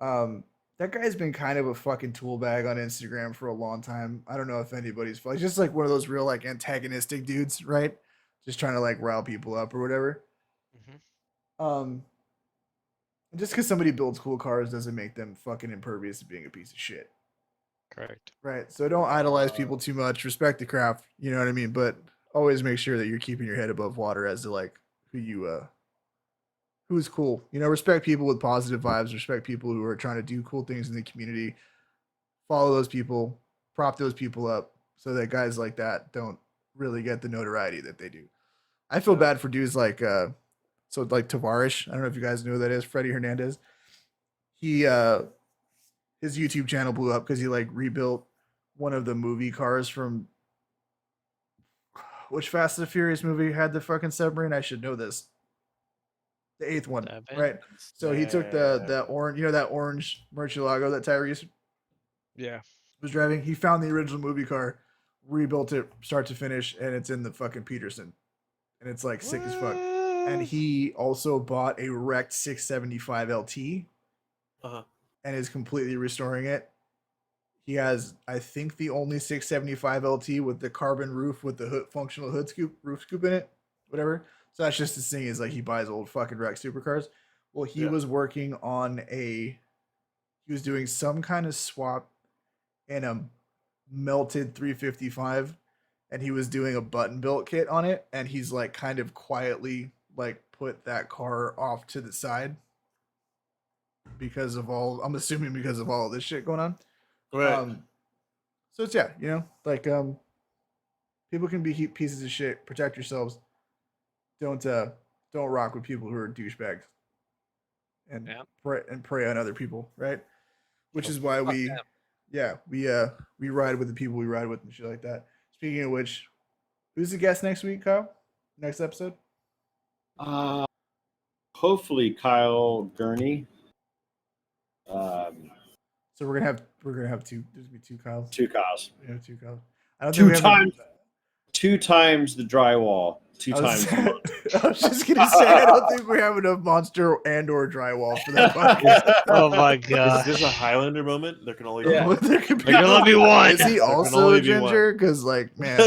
That guy's been kind of a fucking tool bag on Instagram for a long time. I don't know if anybody's he's just like one of those real like antagonistic dudes, right? Just trying to like rile people up or whatever. Mm-hmm. Just because somebody builds cool cars doesn't make them fucking impervious to being a piece of shit. Correct. Right. So don't idolize people too much. Respect the craft. You know what I mean? But always make sure that you're keeping your head above water as to like who's cool. Respect people with positive vibes. Respect people who are trying to do cool things in the community. Follow those people. Prop those people up. so that guys like that don't really get the notoriety that they do. I feel bad for dudes like Tavares. I don't know if you guys know who that is, Freddie Hernandez. He his YouTube channel blew up because he like rebuilt one of the movie cars from which Fast and the Furious movie had the fucking submarine? I should know this. The 8th one, right? So he took the orange, that orange Murcielago that Tyrese was driving. He found the original movie car, rebuilt it start to finish, and it's in the fucking Peterson, and it's like sick as fuck. And he also bought a wrecked 675 LT, and is completely restoring it. He has, I think, the only 675 LT with the carbon roof with the functional roof scoop in it, whatever. So that's just his thing is like he buys old fucking wrecked supercars. Well, he was working on he was doing some kind of swap in a melted 355, and he was doing a button built kit on it, and he's like kind of quietly like put that car off to the side because of all this shit going on. Right. So it's people can be pieces of shit. Protect yourselves. Don't rock with people who are douchebags. And prey on other people, right? Which is why we ride with the people we ride with and shit like that. Speaking of which, who's the guest next week, Kyle? Next episode? Hopefully Kyle Gurney. So we're gonna have two. There's gonna be two Kyles. Two Kyles. Yeah, two Kyles. I don't Two times. Two times the drywall. Two times. I was just gonna say I don't think we have enough monster and/or drywall for that podcast. Oh my god! Is this a Highlander moment? There can only there could be one. Is he also a ginger? Because like, man,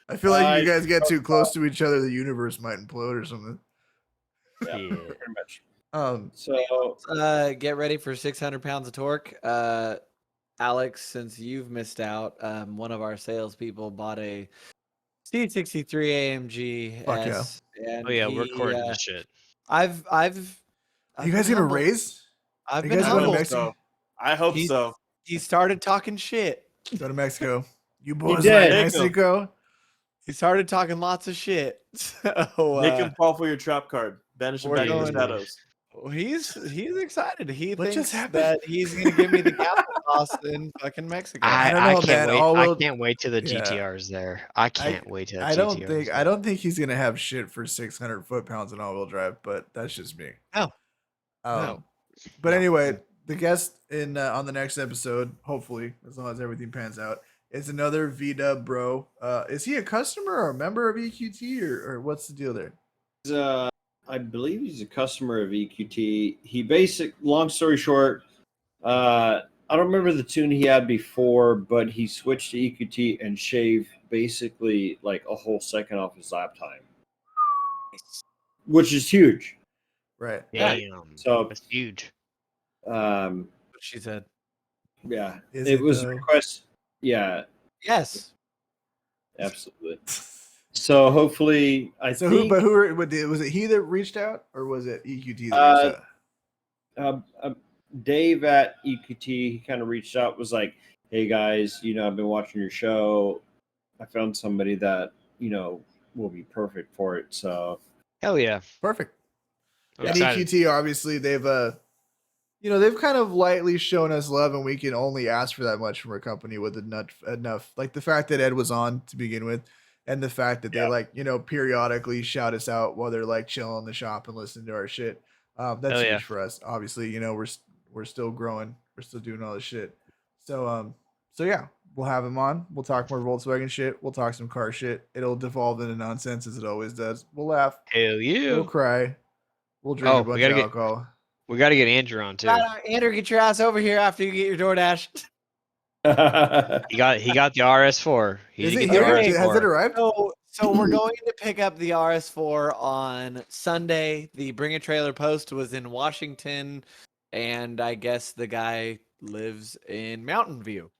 I feel like if you guys get too close to each other, the universe might implode or something. Yeah, pretty much. So get ready for 600 pounds of torque. Alex, since you've missed out, one of our salespeople bought a C63 AMG. Fuck S, yeah! We're recording this shit. Are you guys gonna raise? I've been humbled. I hope so. He started talking shit. Go to Mexico. You boys did. like Mexico. He started talking lots of shit. So, make him fall for your trap card. Banish him back into the shadows. He's excited. He What thinks just happened? that he's gonna give me the capital toss in fucking Mexico. I don't know, can't man. wait. I can't wait till the GTR's there. I can't wait till the GTR's I don't think he's gonna have shit for 600 foot-pounds in all-wheel drive, but that's just me. No. But anyway, the guest on the next episode, hopefully, as long as everything pans out, is another V-Dub bro. Is he a customer or a member of EQT or what's the deal there? I believe he's a customer of EQT. Long story short, I don't remember the tune he had before, but he switched to EQT and shaved basically like a whole second off his lap time, which is huge. Right. Damn. So that's huge. What she said. Yeah. Is it was a request. Yeah. Yes. Absolutely. So hopefully, was it he that reached out or was it EQT that reached out? Dave at EQT, he kind of reached out, was like, "Hey guys, I've been watching your show. I found somebody that will be perfect for it." So hell yeah, perfect. I'm and excited. EQT obviously they've they've kind of lightly shown us love, and we can only ask for that much from a company with enough like the fact that Ed was on to begin with. And the fact that they periodically shout us out while they're like chilling in the shop and listening to our shit. That's huge for us. Obviously, we're still growing. We're still doing all this shit. So yeah, we'll have him on. We'll talk more Volkswagen shit. We'll talk some car shit. It'll devolve into nonsense as it always does. We'll laugh. Hell yeah. We'll cry. We'll drink a bunch of alcohol. We got to get Andrew on too. Andrew, get your ass over here after you get your DoorDash. He got the RS4. Has it arrived? So we're going to pick up the RS4 on Sunday. The Bring a Trailer post was in Washington, and I guess the guy lives in Mountain View.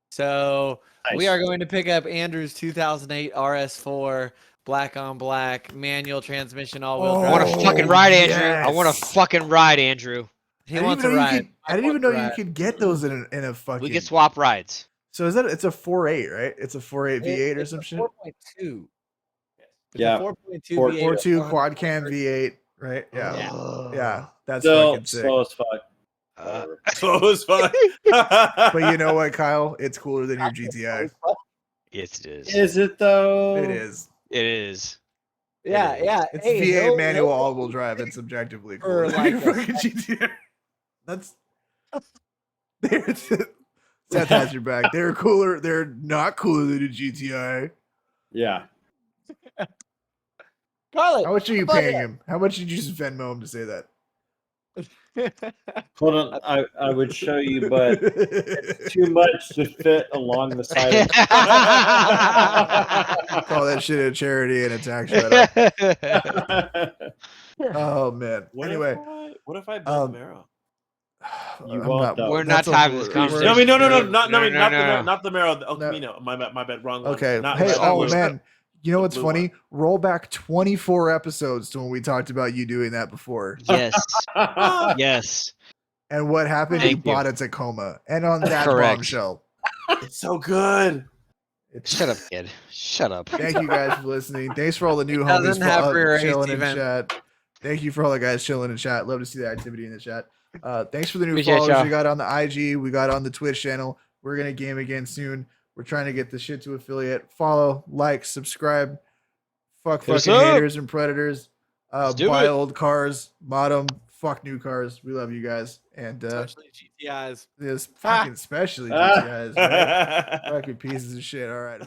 So we are going to pick up Andrew's 2008 RS4, black on black, manual transmission, all-wheel drive. I want to fucking ride, Andrew. I want to fucking ride, Andrew. He wants to ride. I didn't even know you could get those in a fucking. We could swap rides. So is that it's a 4.8, right? It's a 4.8 V8 or some shit. 4.2. Yeah. 4.2 Four- V8. 4.2 quad cam V8, right? Yeah. Yeah. That's Still fucking sick. slow as fuck. Uh, Slow as fuck. But you know what, Kyle? It's cooler than your GTI. yes, it is. Is it though? It is. It is. Yeah, It is. yeah. It's Hey, V8 he'll- manual he'll- all-wheel drive. It's subjectively For, cooler than like, your a fucking GTI. That's Seth has your back. They're cooler. They're not cooler than a GTI. Yeah. Carly, How much are you how about paying him? How much did you just Venmo him to say that? Hold on. I would show you, but it's too much to fit along the side of Call that shit a charity and a tax write-off. Oh man. Anyway, What if I build the Marrow? You I'm won't, though. We're that's not a having whole- this we're- conversation. No, I mean, no, No. not the Marrow. El No. Camino. My bad. Wrong one. Okay. Not, Hey, not oh blue. man. You know The what's blue funny? one. Roll back 24 episodes to when we talked about you doing that before. Yes. Yes. And what happened? Thank You you. bought a Tacoma. And on that Correct. bombshell. It's so good. Shut up, kid. Shut up. Thank you guys for listening. Thanks for all the new homies Doesn't have rear chilling AC in vent. chat. Thank you for all the guys chilling in chat. Love to see the activity in the chat. Thanks for the new Appreciate followers y'all. we got on the IG. We got on the Twitch channel. We're gonna game again soon. We're trying to get the shit to affiliate. Follow, like, subscribe. Fuck Hit us fucking up. haters and predators. Let's do Buy it. old cars, mod them. Fuck new cars. We love you guys. And Especially GTIs. this fucking especially GTIs, right? Fucking pieces of shit. All right.